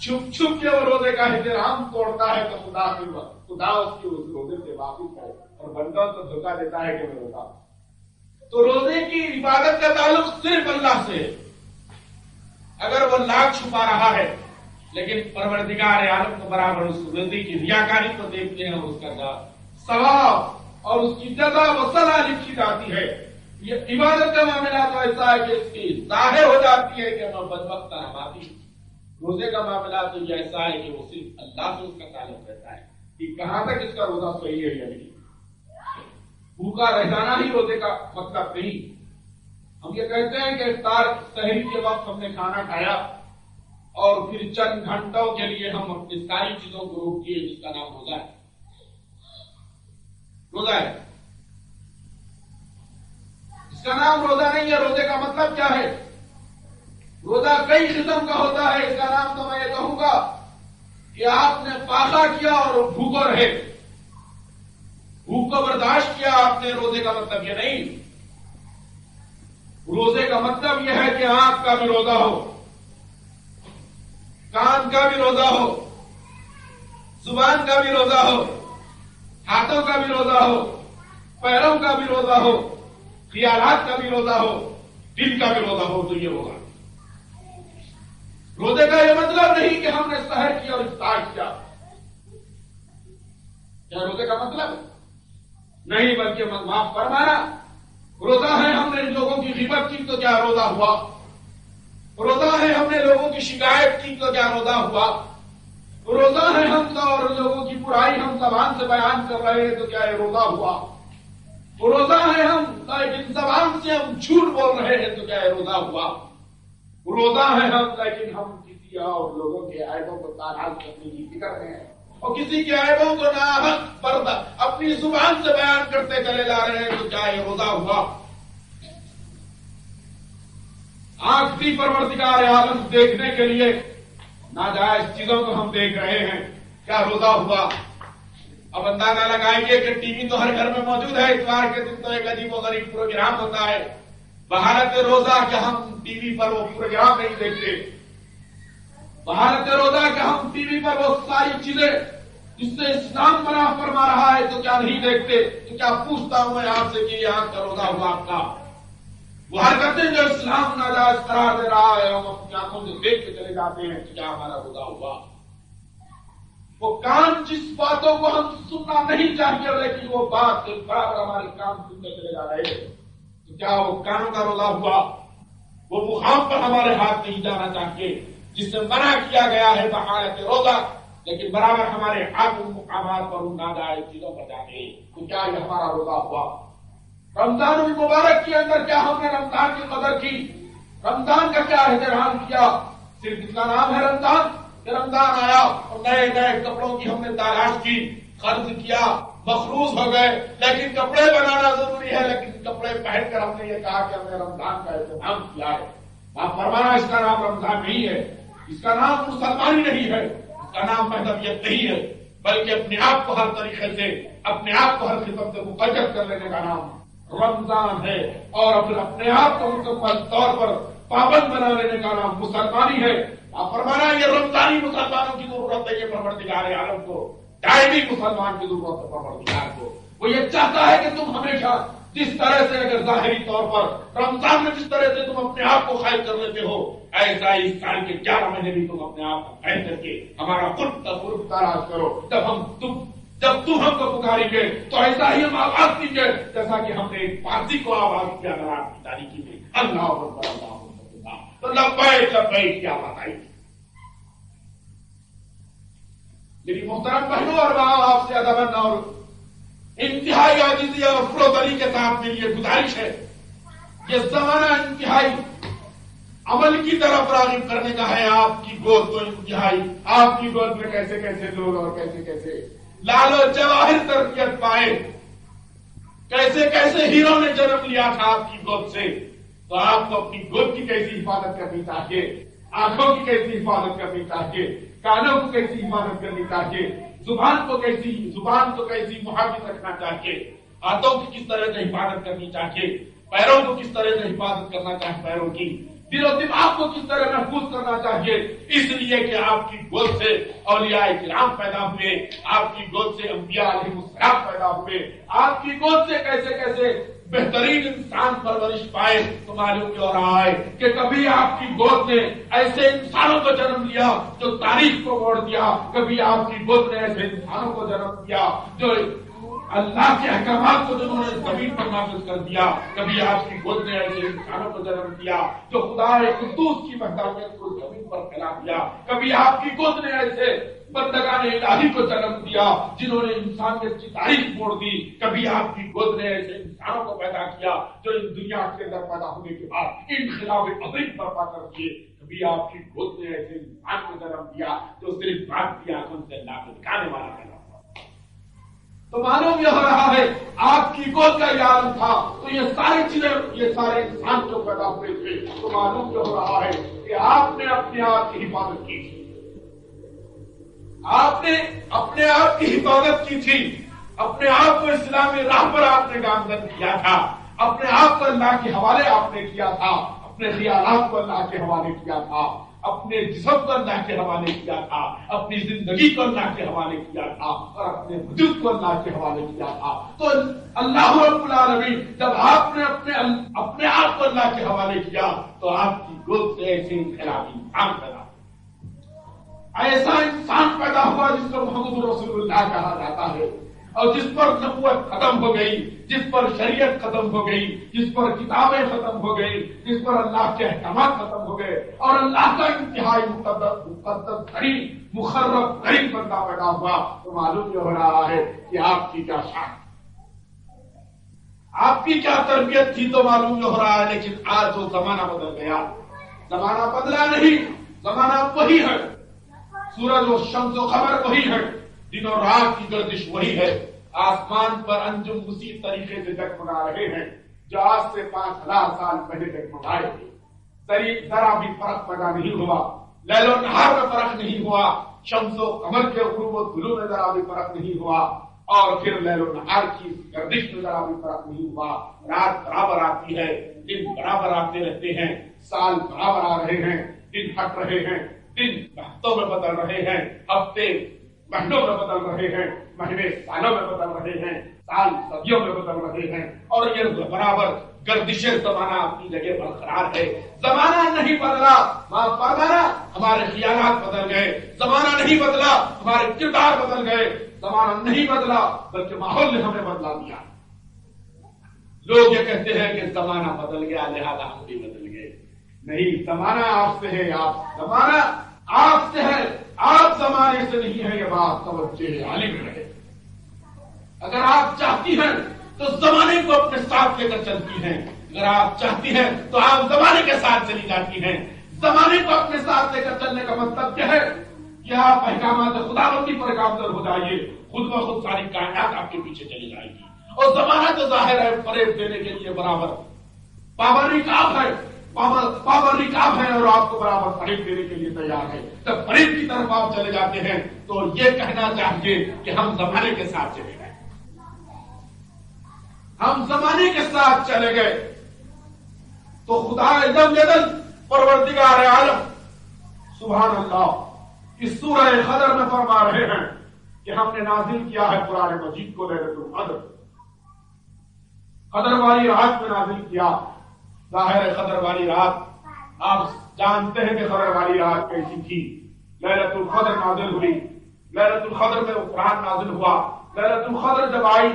چھپ کے وہ روزے کا احترام توڑتا ہے تو خدا اس کی اس روزے سے واقف ہے اور بندہ تو دھوکہ دیتا ہے کہ میں روزہ ہوں. تو روزے کی عبادت کا تعلق صرف اللہ سے ہے. اگر وہ لاکھ چھپا رہا ہے لیکن پروردگار عالم کو برابر اس روزے کی ریاکاری کو دیکھتے ہیں اور اس کا ثواب اور اس کی جزا و سزا لکھی جاتی ہے. یہ عبادت کا معاملہ تو ایسا ہے کہ اس کی ظاہر ہو جاتی ہے کہ میں بدبختہ نمازی. روزے کا معاملہ تو یہ ایسا ہے کہ وہ صرف اللہ سے اس کا تعلق رہتا ہے کہ کہاں تک اس کا روزہ صحیح ہے یا نہیں. بھوکا رہ جانا ہی روزے کا مطلب نہیں. ہم یہ کہتے ہیں کہ افطار سحری کے وقت ہم نے کھانا کھایا اور پھر چند گھنٹوں کے لیے ہم اپنی ساری چیزوں کو روک دیے, جس کا نام روزہ ہے. روزہ ہے, اس کا نام روزہ نہیں ہے. روزے کا مطلب کیا ہے؟ روزہ کئی قسم کا ہوتا ہے. اس کا نام تو میں یہ کہوں گا کہ آپ نے فاقہ کیا اور بھوکو رہے, بھوک کو برداشت کیا آپ نے. روزے کا مطلب یہ نہیں. روزے کا مطلب یہ ہے کہ آنکھ کا بھی روزہ ہو, کان کا بھی روزہ ہو, زبان کا بھی روزہ ہو, ہاتھوں کا بھی روزہ ہو, پیروں کا بھی روزہ ہو, خیالات کا بھی روزہ ہو, دل کا بھی روزہ ہو. تو یہ ہوگا روزے کا یہ مطلب نہیں کہ ہم نے سحر کیا اور افطار کیا. کیا روزے کا مطلب نہیں, بلکہ معاف فرمانا. روزہ ہے ہم نے لوگوں کی غیبت کی تو کیا روزہ ہوا. روزہ ہے ہم نے لوگوں کی شکایت کی تو کیا روزہ ہوا. روزہ ہے ہم اور لوگوں کی برائی ہم زبان سے بیان کر رہے ہیں تو کیا یہ روزہ ہوا. روزہ ہے ہم لیکن زبان سے ہم جھوٹ بول رہے ہیں تو کیا یہ روزہ ہوا. روزہ ہے ہم لیکن ہم کسی اور لوگوں کے عیبوں کو تاحال کرنے کی فکر میں ہیں اور کسی کے عیبوں کو ناحق پردہ اپنی زبان سے بیان کرتے چلے جا رہے ہیں تو کیا یہ روزہ ہوا. آنکھ بھی پروردگار عالم دیکھنے کے لیے ناجائز چیزوں کو ہم دیکھ رہے ہیں, کیا روزہ ہوا. اب اندازہ لگائیے کہ ٹی وی تو ہر گھر میں موجود ہے. اتوار کے دن تو ایک عجیب و غریب پروگرام ہوتا ہے بہارت روزہ کہ ہم ٹی وی پر وہ پروگرام نہیں دیکھتے. بہارت روزہ کہ ہم ٹی وی پر وہ ساری چیزیں جس سے اسلام منع فرما رہا ہے تو کیا نہیں دیکھتے. تو کیا پوچھتا ہوں میں آپ سے کہ یہ آنکھ کا روزہ ہوا آپ کا. وہ حرکتیں جو اسلام ناجائز قرار دے رہا ہے ہم اپنی آنکھوں سے دیکھ کے چلے جاتے ہیں تو کیا ہمارا روزہ ہوا. وہ کان جس باتوں کو ہم سننا نہیں چاہیے لیکن وہ بات کے برابر ہمارے کان سنتے چلے جا رہے ہیں تو کیا وہ کانوں کا روزہ ہوا. وہ مقام پر ہمارے ہاتھ نہیں جانا چاہیے. جس سے منع کیا گیا ہے بحالت روزہ، لیکن برابر ہمارے ہاتھ ان مقامات پر ان ناجائز چیزوں پر جاتے ہیں، تو کیا یہ ہمارا روزہ ہوا؟ رمضان المبارک کے اندر کیا ہم نے رمضان کی قدر کی؟ رمضان کا کیا احترام کیا؟ صرف اس کا نام ہے رمضان کہ رمضان آیا اور نئے نئے کپڑوں کی ہم نے تلاش کی، خرچ کیا، مخروص ہو گئے، لیکن کپڑے بنانا ضروری ہے، لیکن کپڑے پہن کر ہم نے یہ کہا کہ ہم نے رمضان کا اہتمام کیا ہے۔ آپ فرمانا اس کا نام رمضان نہیں ہے، اس کا نام مسلمانی نہیں ہے، اس کا نام مذہبیت نہیں ہے، بلکہ اپنے آپ کو ہر طریقے سے، اپنے آپ کو ہر قسم سے مقرر کر لینے کا نام رمضان ہے، اور اپنے آپ کو مکمل طور پر پابند بنا لینے کا نام مسلمانی ہے۔ آپ فرمانا یہ رمضانی مسلمانوں کی ضرورت ہے، یہ پروردگار عالم کو دائمی مسلمان کی ضرورت ہے، پروردگار کو وہ یہ چاہتا ہے کہ تم ہمیشہ جس طرح سے اگر ظاہری طور پر رمضان میں جس طرح سے تم اپنے آپ کو خائف کر لیتے ہو، ایسا ہی اس سال کے 11 مہینے بھی تم اپنے آپ کو خائف کر کے ہمارا قرب تلاش کرو۔ جب تم ہم کو پکاریں گے تو ایسا ہی ہم آواز دیں گے جیسا کہ ہم نے ایک پارسی کو آواز کیا رات کی تاریخی میں، اللہ اکبر اللہ اکبر، تو لبیک لبیک کی آواز آئی۔ میری محترم بہنوں اور ماں، آپ سے ادب اور انتہائی عاجزی اور فروتنی کے ساتھ میری یہ گزارش ہے، یہ زمانہ انتہائی عمل کی طرف راغب کرنے کا ہے۔ آپ کی گود تو انتہائی، آپ کی گود میں کیسے کیسے لوگ اور کیسے کیسے لال و جواہر تربیت پائے، کیسے کیسے ہیرو نے جنم لیا تھا آپ کی گود سے، تو آپ کو اپنی گود کی کیسی حفاظت کرنی چاہیے، آنکھوں کی کیسی حفاظت کرنی چاہیے، کانوں کو کیسی حفاظت کرنی چاہیے، زبان کو کیسی محافظ رکھنا چاہیے، ہاتھوں کی کس طرح سے حفاظت کرنی چاہیے، پیروں کو کس طرح سے حفاظت کرنا چاہیے، پیروں کی دل و دماغ کو کس طرح محفوظ کرنا چاہیے، اس لیے کہ آپ کی گود سے اولیاء کرام پیدا ہوئے، آپ کی گود سے انبیاء علیہ السلام پیدا ہوئے، آپ کی گود سے کیسے کیسے بہترین انسان پرورش پائے، تو معلوم ہو رہا ہے کہ کبھی آپ کی گود نے ایسے انسانوں کو جنم لیا جو تاریخ کو موڑ دیا، کبھی آپ کی گود نے ایسے انسانوں کو جنم دیا جو اللہ کے احکامات کو جنہوں نے زمین پر نافذ کر دیا، کبھی آپ کی گود نے ایسے انسانوں کو جنم دیا جو خدا قدوس کی وحدانیت کو زمین پر پھیلا دیا، کبھی آپ کی گود نے ایسے بندگان الہی کو جنم دیا جنہوں نے انسانیت کی تاریخ موڑ دی، کبھی آپ کی گود نے ایسے انسانوں کو پیدا کیا جو اس دنیا کے اندر پیدا ہونے کے بعد انقلاب عظیم برپا کر دیے، کبھی آپ کی گود نے ایسے انسان کو جنم دیا جو صرف بات کی آنکھوں سے اللہ کو دکھانے والا پیدا ہوا۔ تو معلوم یہ ہو رہا ہے آپ کی گود کا یہ عالم تھا، تو یہ ساری چیزیں، یہ سارے انسان جو پیدا ہوئے تھے، تو معلوم یہ ہو رہا ہے کہ آپ نے اپنے آپ کی حفاظت کی تھی، آپ نے اپنے آپ کی حفاظت کی تھی، اپنے آپ کو اسلامی راہ پر آپ نے گامزن کیا تھا، اپنے آپ کو اللہ کے حوالے آپ نے کیا تھا، اپنے خیالات کو اللہ کے حوالے کیا تھا، اپنے جسم کو اللہ کے حوالے کیا تھا، اپنی زندگی کو اللہ کے حوالے کیا تھا، اور اپنے وجود کو اللہ کے حوالے کیا تھا۔ تو اللہ رب العالمین جب آپ نے اپنے آپ کو اللہ کے حوالے کیا تو آپ کی گود سے ایسے انقلابی انسان پیدا، ایسا انسان پیدا ہوا جس کو محمد رسول اللہ کہا جاتا ہے، اور جس پر نبوت ختم ہو گئی، جس پر شریعت ختم ہو گئی، جس پر کتابیں ختم ہو گئی، جس پر اللہ کے احکامات ختم ہو گئے، اور اللہ کا انتہائی مقدس ترین مقرب ترین بندہ پیدا ہوا، تو معلوم یہ ہو رہا ہے کہ آپ کی کیا شان، آپ کی کیا تربیت تھی، تو معلوم یہ ہو رہا ہے۔ لیکن آج جو زمانہ بدل گیا، زمانہ بدلا نہیں، زمانہ وہی ہے، سورج و شمس و قمر وہی ہے، دن اور رات کی گردش وہی ہے، آسمان پر انجم اسی طریقے سے جگمگا رہے ہیں جو آج سے 5000 سال پہلے جگمگائے تھے، ذرا بھی فرق پیدا نہیں ہوا، لیل و نہار میں فرق نہیں ہوا، شمس و قمر کے غروب و طلوع میں ذرا بھی فرق نہیں ہوا، اور پھر لیل و نہار کی گردش میں ذرا بھی فرق نہیں ہوا، رات برابر آتی ہے، دن برابر آتے رہتے ہیں، سال برابر آ رہے ہیں، دن ہٹ رہے ہیں، دن ہفتوں میں بدل رہے ہیں، ہفتے مہینوں میں بدل رہے ہیں، مہینے سالوں میں بدل رہے ہیں، سال صدیوں میں بدل رہے ہیں، اور یہ برابر گردش زمانہ اپنی جگہ برقرار ہے۔ زمانہ نہیں بدلا، ہمارے خیالات بدل گئے، زمانہ نہیں بدلا، ہمارے کردار بدل گئے، زمانہ نہیں بدلا بلکہ ماحول نے ہمیں بدلا دیا۔ لوگ یہ کہتے ہیں کہ زمانہ بدل گیا لہذا ہم بھی بدل گئے، نہیں، زمانہ آپ سے ہے، زمانہ آپ سے ہے، آپ زمانے سے نہیں ہے، یہ بات توجہ عالم رہے۔ اگر آپ چاہتی ہیں تو زمانے کو اپنے ساتھ لے کر چلتی ہیں، اگر آپ چاہتی ہیں تو آپ زمانے کے ساتھ چلی جاتی ہیں۔ زمانے کو اپنے ساتھ لے کر چلنے کا مطلب کیا ہے کہ آپ احکامات خداوندی پر گامزن ہو جائیے، خود بخود ساری کائنات آپ کے پیچھے چلی جائے گی۔ اور زمانہ تو ظاہر ہے فریب دینے کے لیے برابر پابند نقاب ہے، پابند نقاب ہے، اور آپ کو برابر فریب دینے کے لیے تیار ہے۔ جب فریب کی طرف آپ چلے جاتے ہیں تو یہ کہنا چاہیے کہ ہم زمانے کے ساتھ چلے گئے، ہم زمانے کے ساتھ چلے گئے تو خدا عزم جدل پروردگار عالم سبحان اللہ اس سورہ قدر میں فرما رہے ہیں کہ ہم نے نازل کیا ہے قرآن مجید کو لیلۃ القدر، قدر والی رات میں نازل کیا۔ ظاہر ہے قدر والی رات آپ جانتے ہیں کہ قدر والی رات کیسی تھی۔ لیلۃ القدر نازل ہوئی، لیلۃ القدر میں قرآن نازل ہوا۔ لیلۃ القدر جب آئی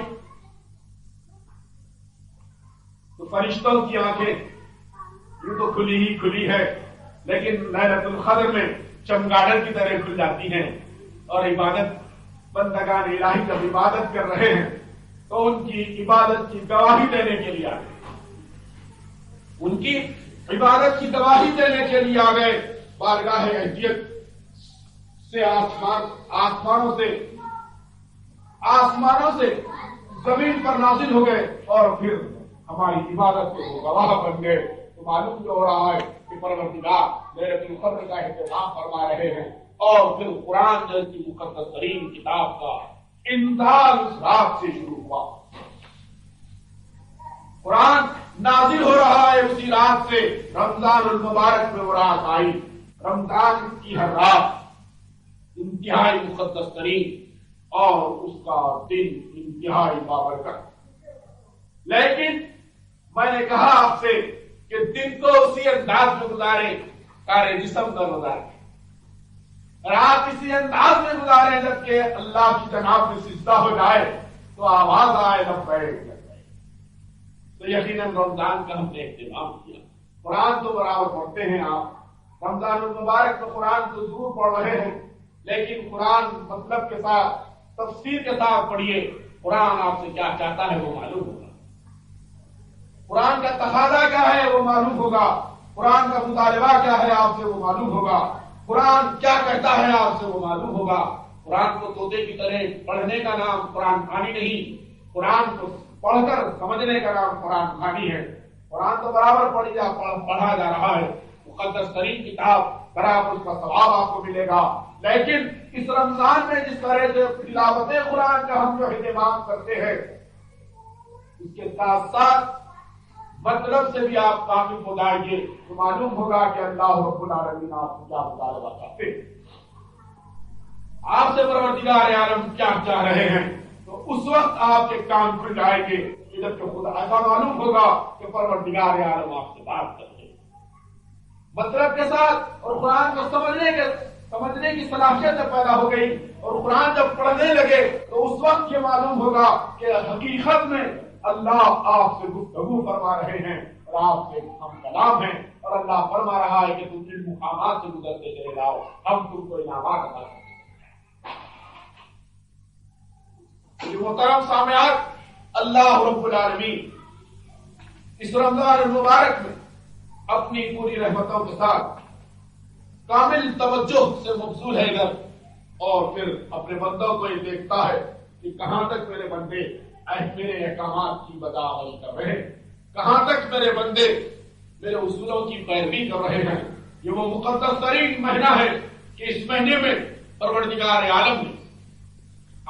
تو فرشتوں کی آنکھیں یہ تو کھلی ہی کھلی ہے، لیکن لیلۃ القدر میں چمگادڑ کی طرح کھل جاتی ہیں، اور عبادت بندگان الہی جب عبادت کر رہے ہیں تو ان کی عبادت کی گواہی دینے کے لیے آ گئے، ان کی عبادت کی گواہی دینے کے لیے آ گئے۔ بارگاہ اہلیت سے آسمانوں سے زمین پر نازل ہو گئے، اور پھر ہماری عبادت کے گواہ بن گئے۔ تو معلوم جو ہو رہا ہے کہ پروردگار لیلۃ القدر کا اہتمام فرما رہے ہیں، اور پھر قرآن جیسی مقدس ترین کتاب کا انزال اس رات سے شروع ہوا۔ قرآن نازل ہو رہا ہے اسی رات سے، رمضان المبارک میں وہ رات آئی۔ رمضان کی ہر رات انتہائی مقدس ترین اور اس کا دن انتہائی بابرکت۔ لیکن میں نے کہا آپ سے کہ دن تو اسی انداز میں گزارے کار جسم کا گزارے، رات اسی انداز میں گزارے جبکہ اللہ کی جناب میں سجدہ ہو جائے تو آواز آئے لبیک لبیک۔ تو یقیناً رمضان کا ہم نے اہتمام کیا۔ قرآن تو برابر پڑھتے ہیں آپ، رمضان المبارک میں قرآن تو ضرور پڑھ رہے ہیں، لیکن قرآن مطلب کے ساتھ تفسیر کے ساتھ پڑھیے۔ قرآن آپ سے کیا چاہتا ہے وہ معلوم ہوگا، قرآن کا تقاضا کیا ہے وہ معلوم ہوگا، قرآن کا مطالبہ کیا ہے آپ سے وہ معلوم ہوگا، قرآن کیا کہتا ہے آپ سے وہ معلوم ہوگا۔ قرآن کو طوطے کی طرح پڑھنے کا نام قرآن خوانی نہیں، قرآن کو پڑھ کر سمجھنے کا نام قرآن خوانی ہے۔ قرآن تو برابر پڑھا جا رہا ہے، مقدس ترین کتاب، برابر اس کا ثواب آپ کو ملے گا۔ لیکن اس رمضان میں جس طرح سے تلاوت قرآن کا ہم جو اہتمام کرتے ہیں، اس کے ساتھ ساتھ مطلب سے بھی آپ واقف ہو جائیے تو معلوم ہوگا کہ اللہ رب العالمین آپ کو کیا مطالبہ کرتے ہیں، آپ سے پروردگار عالم کیا چاہ رہے ہیں۔ تو اس وقت آپ کے کان کھل جائیں گے جب کہ خدا ایسا معلوم ہوگا کہ پروردگار عالم آپ سے بات کر رہے ہیں مطلب کے ساتھ، اور قرآن کو سمجھنے کی صلاحیت جب پیدا ہو گئی اور قرآن جب پڑھنے لگے تو اس وقت یہ معلوم ہوگا کہ حقیقت میں اللہ آپ سے گفتگو فرما رہے ہیں اور آپ سے ہم کلام ہیں، اور اللہ فرما رہا ہے کہ تم جن مقامات سے گزرتے چلے جاؤ ہم تم کو انعامات عطا کریں۔ محترم سامعات، اللہ رب العالمین اس رمضان المبارک میں اپنی پوری رحمتوں کے ساتھ کامل توجہ سے مبذول ہے گا، اور پھر اپنے بندوں کو یہ دیکھتا ہے کہ کہاں تک میرے بندے میرے احکامات کی بدعملی کر رہے ہیں، کہاں تک میرے بندے میرے اصولوں کی پیروی کر رہے ہیں۔ یہ وہ مقدس ترین مہینہ ہے کہ اس مہینے میں پروردگار عالم نے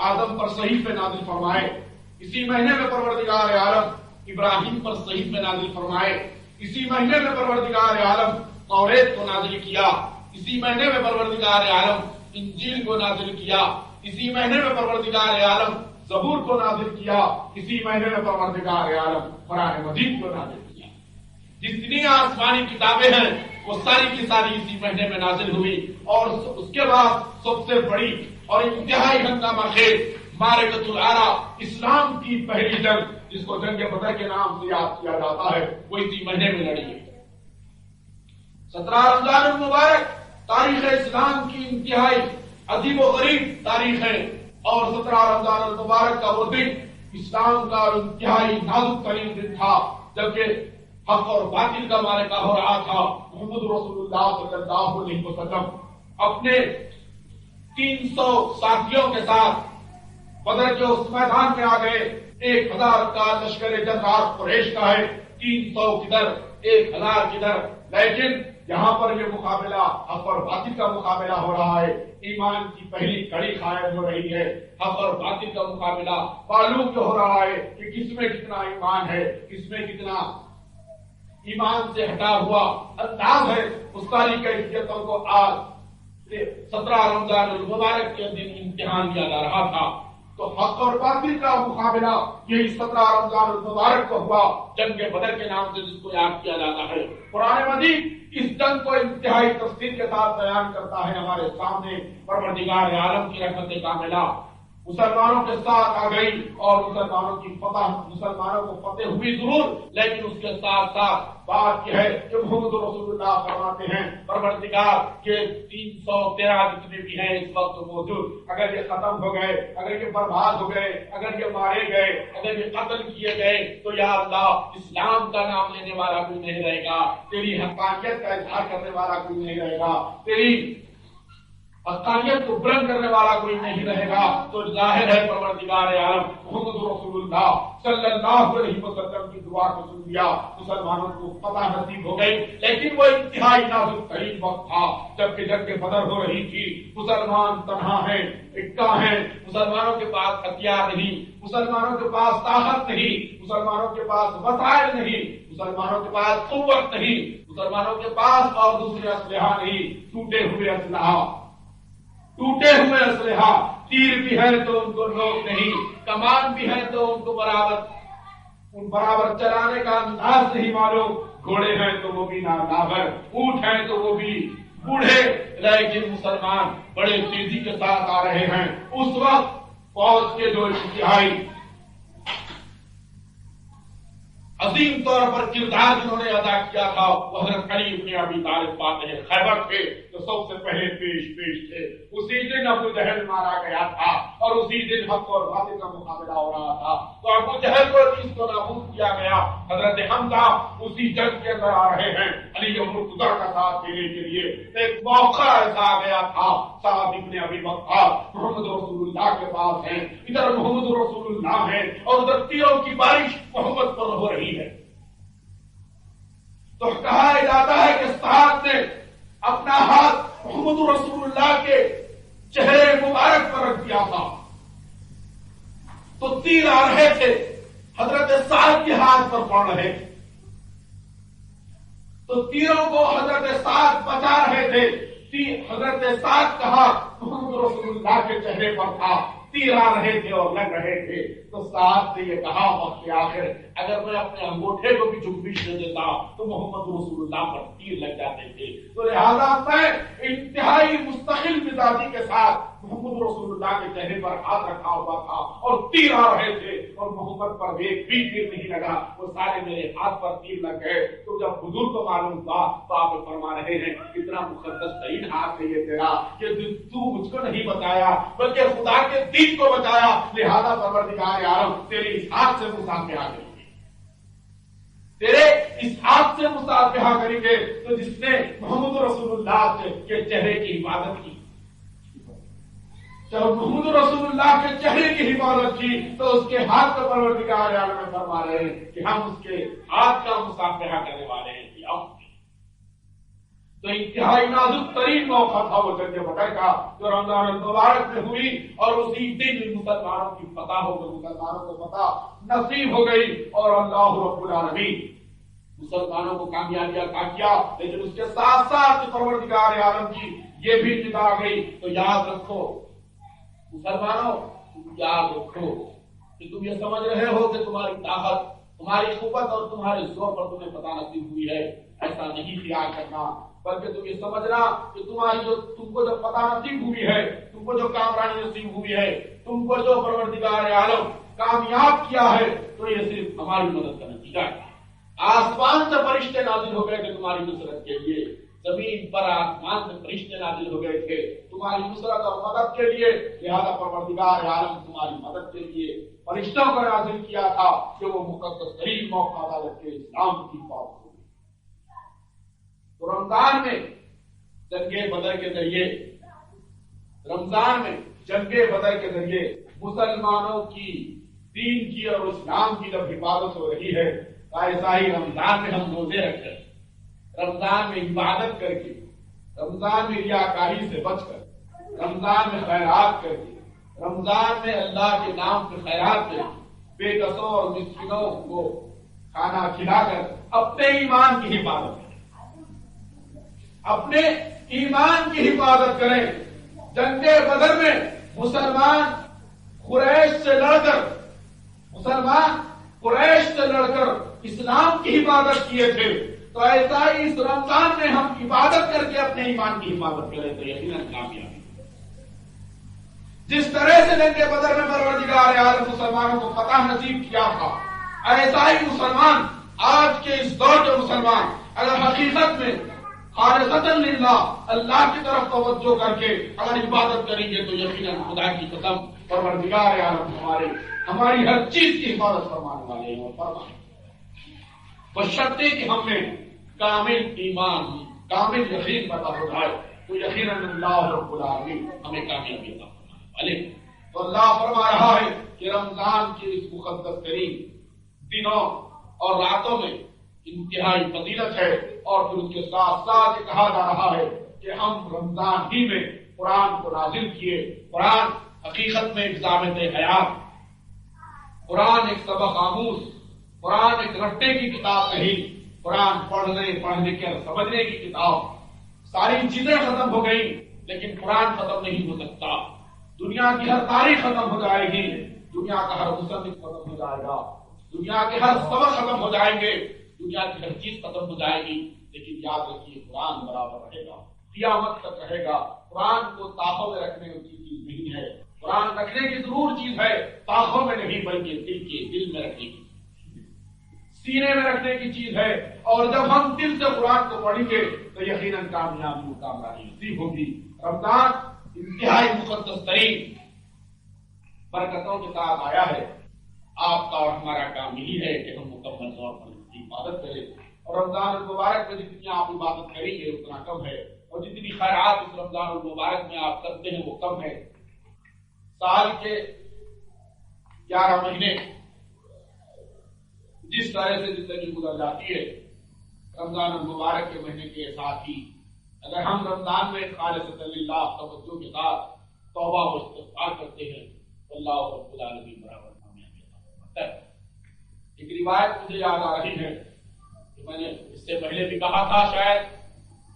آدم پر صحیفے نازل فرمائے، اسی مہینے میں پروردگار عالم ابراہیم پر صحیفے نازل فرمائے، اسی مہینے میں پروردگار عالم توریت کو نازل کیا، اسی مہینے میں پروردگار عالم انجیل کو نازل کیا، اسی مہینے میں پروردگار عالم زبور کو نازل کیا، اسی مہینے میں پروردگار عالم قرآن مجید کو نازل کیا۔ جتنی آسمانی کتابیں ہیں وہ ساری کی ساری اسی مہینے میں نازل ہوئی، اور اس کے بعد سب سے بڑی اور انتہائی ہنگامہ خیز معرکۃ العرا، اسلام کی پہلی جنگ جس کو جنگ بدر کے نام سے یاد کیا جاتا ہے، وہ اسی مہینے میں لڑی ہے۔ 17 رمضان المبارک تاریخ اسلام کی انتہائی عجیب و غریب تاریخ ہے، اور 17 رمضان المبارک کا وہ دن اسلام کا انتہائی نازک ترین دن تھا، جبکہ حق اور باطل کا معرکہ ہو رہا تھا۔ محمد رسول اللہ صلی اللہ علیہ وسلم اپنے 300 ساتھیوں کے ساتھ بدر کے اس میدان میں آ گئے۔ 1000 کا لشکر جنرال قریش کا ہے، 300 کدھر 1000 کدھر، لیکن یہاں پر یہ مقابلہ حق اور باطل کا مقابلہ ہو رہا ہے۔ ایمان کی پہلی کڑی قائم ہو رہی ہے، حق اور باطل کا مقابلہ معلوم جو ہو رہا ہے کہ کس میں کتنا ایمان ہے، کس میں کتنا ایمان سے ہٹا ہوا انداز ہے۔ اس ساری کیفیتوں کو آج 17 رمضان المبارک کے دن امتحان کیا جا رہا تھا۔ تو حق اور باطل کا مقابلہ یہی 17 رمضان المبارک کو ہوا، جنگ بدر کے نام سے جس کو یاد کیا جاتا ہے۔ قرآن مجید اس جنگ کو انتہائی تفصیل کے ساتھ بیان کرتا ہے ہمارے سامنے۔ پروردگار عالم کی رحمت کاملہ مسلمانوں کے ساتھ آ گئی، اور مسلمانوں کی فتح، مسلمانوں کو فتح ہوئی ضرور، لیکن اس کے ساتھ ساتھ بات یہ ہے کہ محمد رسول اللہ فرماتے ہیں پروردگار کے 313 جتنے بھی ہیں اس وقت موجود، اگر یہ ختم ہو گئے، اگر یہ برباد ہو گئے، اگر یہ مارے گئے، اگر یہ قتل کیے گئے، تو یا اللہ اسلام کا نام لینے والا کوئی نہیں رہے گا، تیری حقانیت کا اظہار کرنے والا کوئی نہیں رہے گا، تیری حقانیت کو بلند کرنے والا کوئی نہیں رہے گا۔ تو ظاہر ہے پروردگار عالم محمد رسول اللہ صلی اللہ علیہ وسلم کی دعا کو سن لیا، مسلمانوں کو فتح نصیب ہو گئی۔ لیکن وہ انتہائی نازک ترین وقت تھا جبکہ جنگ بدر ہو رہی تھی، مسلمان تنہا ہیں، اکا ہیں، مسلمانوں کے پاس ہتھیار نہیں، مسلمانوں کے پاس طاقت نہیں، مسلمانوں کے پاس وسائل نہیں، مسلمانوں کے پاس قوت نہیں، مسلمانوں کے پاس اور دوسرے اسلحہ نہیں، ٹوٹے ہوئے اسلحہ، ٹوٹے ہوئے اسلحہ، تیر بھی ہے تو ان کو نوک نہیں، کمان بھی ہے تو ان کو برابر چلانے کا انداز نہیں معلوم، گھوڑے ہیں تو وہ بھی ناداور، اونٹ ہیں تو وہ بھی بوڑھے، لیکن مسلمان بڑے تیزی کے ساتھ آ رہے ہیں۔ اس وقت فوج کے جو انتہائی عظیم طور پر کردار جنہوں نے ادا کیا تھا وہ حضرت علی ابن ابی طالب فاتح خیبر تھے، جو سب سے پہلے پیش تھے۔ اسی دن ابو جہل مارا گیا تھا، اور اسی دن حق اور باطل کا مقابلہ ہو رہا تھا، تو ابو جہل کو اس کو نابود کیا گیا۔ حضرت حمزہ اسی جنگ کے اندر آ رہے ہیں علی اور مرتضیٰ کا ساتھ دینے کے لیے۔ ایک موقع ایسا آ گیا تھا، سعد ابن ابی وقاص محمد رسول اللہ کے پاس ہیں، ادھر محمد رسول اللہ ہیں، اور ادھر تیروں کی بارش محمد پر ہو رہی ہے۔ تو کہا جاتا ہے کہ سعد نے اپنا ہاتھ محمد رسول اللہ کے چہرے مبارک پر رکھ دیا تھا، تو تیر آ رہے تھے، حضرت سعد کے ہاتھ پر پڑ رہے تھے، تو تیروں کو حضرت سعد بچا رہے تھے۔ حضرت سعد کا ہاتھ محمد رسول اللہ کے چہرے پر تھا، تیر آ رہے تھے اور لگ رہے تھے، تو سعد نے یہ کہا وقت آخر اگر میں اپنے انگوٹھے کو بھی جنبش دے دیتا تو محمد رسول اللہ پر تیر لگ جاتے تھے۔ تو لہذا میں انتہائی مستقل مزاجی کے ساتھ محمد رسول اللہ کے چہرے پر ہاتھ رکھا ہوا تھا اور تیر آ رہے تھے، اور محمد پر ایک بھی تیر نہیں لگا، وہ سارے میرے ہاتھ پر تیر لگ گئے۔ تو جب حضور کو معلوم ہوا تو آپ فرما رہے ہیں اتنا مقدس ترین ہاتھ ہے یہ تیرا کہ تو مجھ کو نہیں بچایا بلکہ خدا کے دین کو بچایا، لہذا پروردگار عالم تیرے اس ہاتھ سے مصافحہ کریں گے، تیرے اس ہاتھ سے مصافحہ کریں گے۔ تو جس نے محمد رسول اللہ کے چہرے کی حفاظت کی، جب محمد رسول اللہ کے چہرے کی حفاظت کی، تو اس کے ہاتھ کو پروردگار عالم میں فرما رہے ہیں کہ ہم اس کے ہاتھ کا مصافحہ کرنے والے ہیں۔ تو انتہائی نازک ترین موقع تھا وہ جنگ بدر کا، جو رمضان المبارک میں ہوئی، اور اسی دن مسلمانوں کی فتح ہو گئی، مسلمانوں کو فتح نصیب ہو گئی، اور اللہ رب العالمین مسلمانوں کو کامیابی عطا کیا۔ لیکن اس کے ساتھ ساتھ پروردگار عالم کی یہ بھی ندا آ گئی، تو یاد رکھو مسلمانوں، یاد رکھو کہ تم یہ سمجھ رہے ہو کہ تمہاری طاقت، تمہاری قوت اور تمہارے زور پر تمہیں فتح نصیب ہوئی ہے، ایسا نہیں خیال کرنا، بلکہ تم یہ سمجھنا کہ تم کو جو فتح نصیب ہوئی ہے، تم کو جو کامرانی نصیب ہوئی ہے، تم کو جو پروردگار عالم کامیاب کیا ہے، تو یہ صرف ہماری مدد کا نتیجہ ہے۔ آسمان سے فرشتے نازل ہو گئے کہ تمہاری نصرت کے لیے، زمین پر آسمان سے فرشتے نازل ہو گئے تھے تمہاری نصرت اور مدد کے لیے، لہذا پروردگار عالم تمہاری مدد کے لیے فرشتوں کو نازل کیا تھا کہ وہ مقدس ترین موقع تھا جبکہ اسلام کی بات ہوئی۔ تو رمضان میں جنگ بدر کے ذریعے مسلمانوں کی دین کی اور اسلام کی جب حفاظت ہو رہی ہے، ایسا ہی رمضان میں ہم روزے رکھ کر، رمضان میں عبادت کر کے، رمضان میں ریاکاری سے بچ کر، رمضان میں خیرات کر کے، رمضان میں اللہ کے نام پہ خیرات کر کے، بے کسوں اور مسکینوں کو کھانا کھلا کر اپنے ایمان کی حفاظت کریں، اپنے ایمان کی حفاظت کریں۔ جنگ بدر میں مسلمان قریش سے لڑ کر اسلام کی حفاظت کیے تھے، تو ایسا ہی اس رمضان میں ہم عبادت کر کے اپنے ایمان کی حفاظت کریں تو یقیناً کامیابی۔ جس طرح سے جنگ بدر میں پروردگار عالم مسلمانوں کو فتح نصیب کیا تھا، ایسا ہی مسلمان آج کے اس دور کے مسلمان اگر حقیقت میں خالصتاً للہ اللہ کی طرف توجہ کر کے اگر عبادت کریں گے تو یقیناً خدا کی قسم پروردگار عالم ہماری ہر چیز کی حفاظت فرمانے والے ہیں اور فرمائیں، بشرطے کہ ہم میں کامل ایمان، کامل یقین پیدا ہو جائے تو یقیناً اللہ رب العالمین ہمیں کامیابی عطا فرمانے والے۔ تو اللہ فرما رہا ہے کہ رمضان کے اس مقدس ترین دنوں اور راتوں میں انتہائی فضیلت ہے، اور پھر اس کے ساتھ ساتھ یہ کہا جا رہا ہے کہ ہم رمضان ہی میں قرآن کو نازل کیے۔ قرآن حقیقت میں ایک ضابط حیات، قرآن ایک سبق آموز، قرآن ایک رٹنے کی کتاب نہیں، قرآن پڑھنے کے سمجھنے کی کتاب۔ ساری چیزیں ختم ہو گئی لیکن قرآن ختم نہیں ہو سکتا۔ دنیا کی ہر تاریخ ختم ہو جائے گی، دنیا کا ہر مصنف ختم ہو جائے گا، دنیا کے ہر سبق ختم ہو جائیں گے، دنیا کی ہر چیز ختم ہو جائے گی، لیکن یاد رکھیے قرآن برابر رہے گا، قیامت تک رہے گا۔ قرآن کو تاخوں میں رکھنے کی چیز نہیں ہے، قرآن رکھنے کی ضرور چیز ہے، تاخوں میں نہیں بلکہ دل میں رکھنے کی، سینے میں رکھنے کی چیز ہے۔ اور جب ہم دل سے قرآن کو پڑھیں گے تو یقیناً کامیابی کامرانی نصیب ہوگی۔ رمضان انتہائی مقدس ترین برکتوں کے ساتھ آیا ہے۔ آپ کا اور ہمارا کام یہی ہے کہ ہم مکمل طور پر اس کی عبادت کریں، اور رمضان المبارک میں جتنی آپ عبادت کریں گے اتنا کم ہے، اور جتنی خیرات اس رمضان المبارک میں آپ کرتے ہیں وہ کم ہے۔ سال کے 11 مہینے جس طرح سے زندگی گزر جاتی ہے، رمضان المبارک کے مہینے کے ساتھ ہی اگر ہم رمضان میں خالصۃ للہ توجہ کے ساتھ توبہ و استغفار کرتے ہیں تو اللہ رب العالمین برابر کامیابی عطا فرماتا ہے۔ ایک روایت مجھے یاد آ رہی ہے کہ میں نے اس سے پہلے بھی کہا تھا شاید،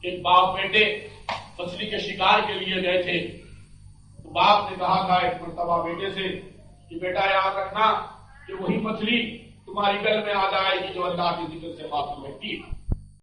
کہ باپ بیٹے مچھلی کے شکار کے لیے گئے تھے، تو باپ نے کہا تھا ایک مرتبہ بیٹے سے کہ بیٹا یاد رکھنا کہ وہی مچھلی تمہاری گل میں آ جائے گی جو اللہ کے ذکر سے غافل رہتی ہے۔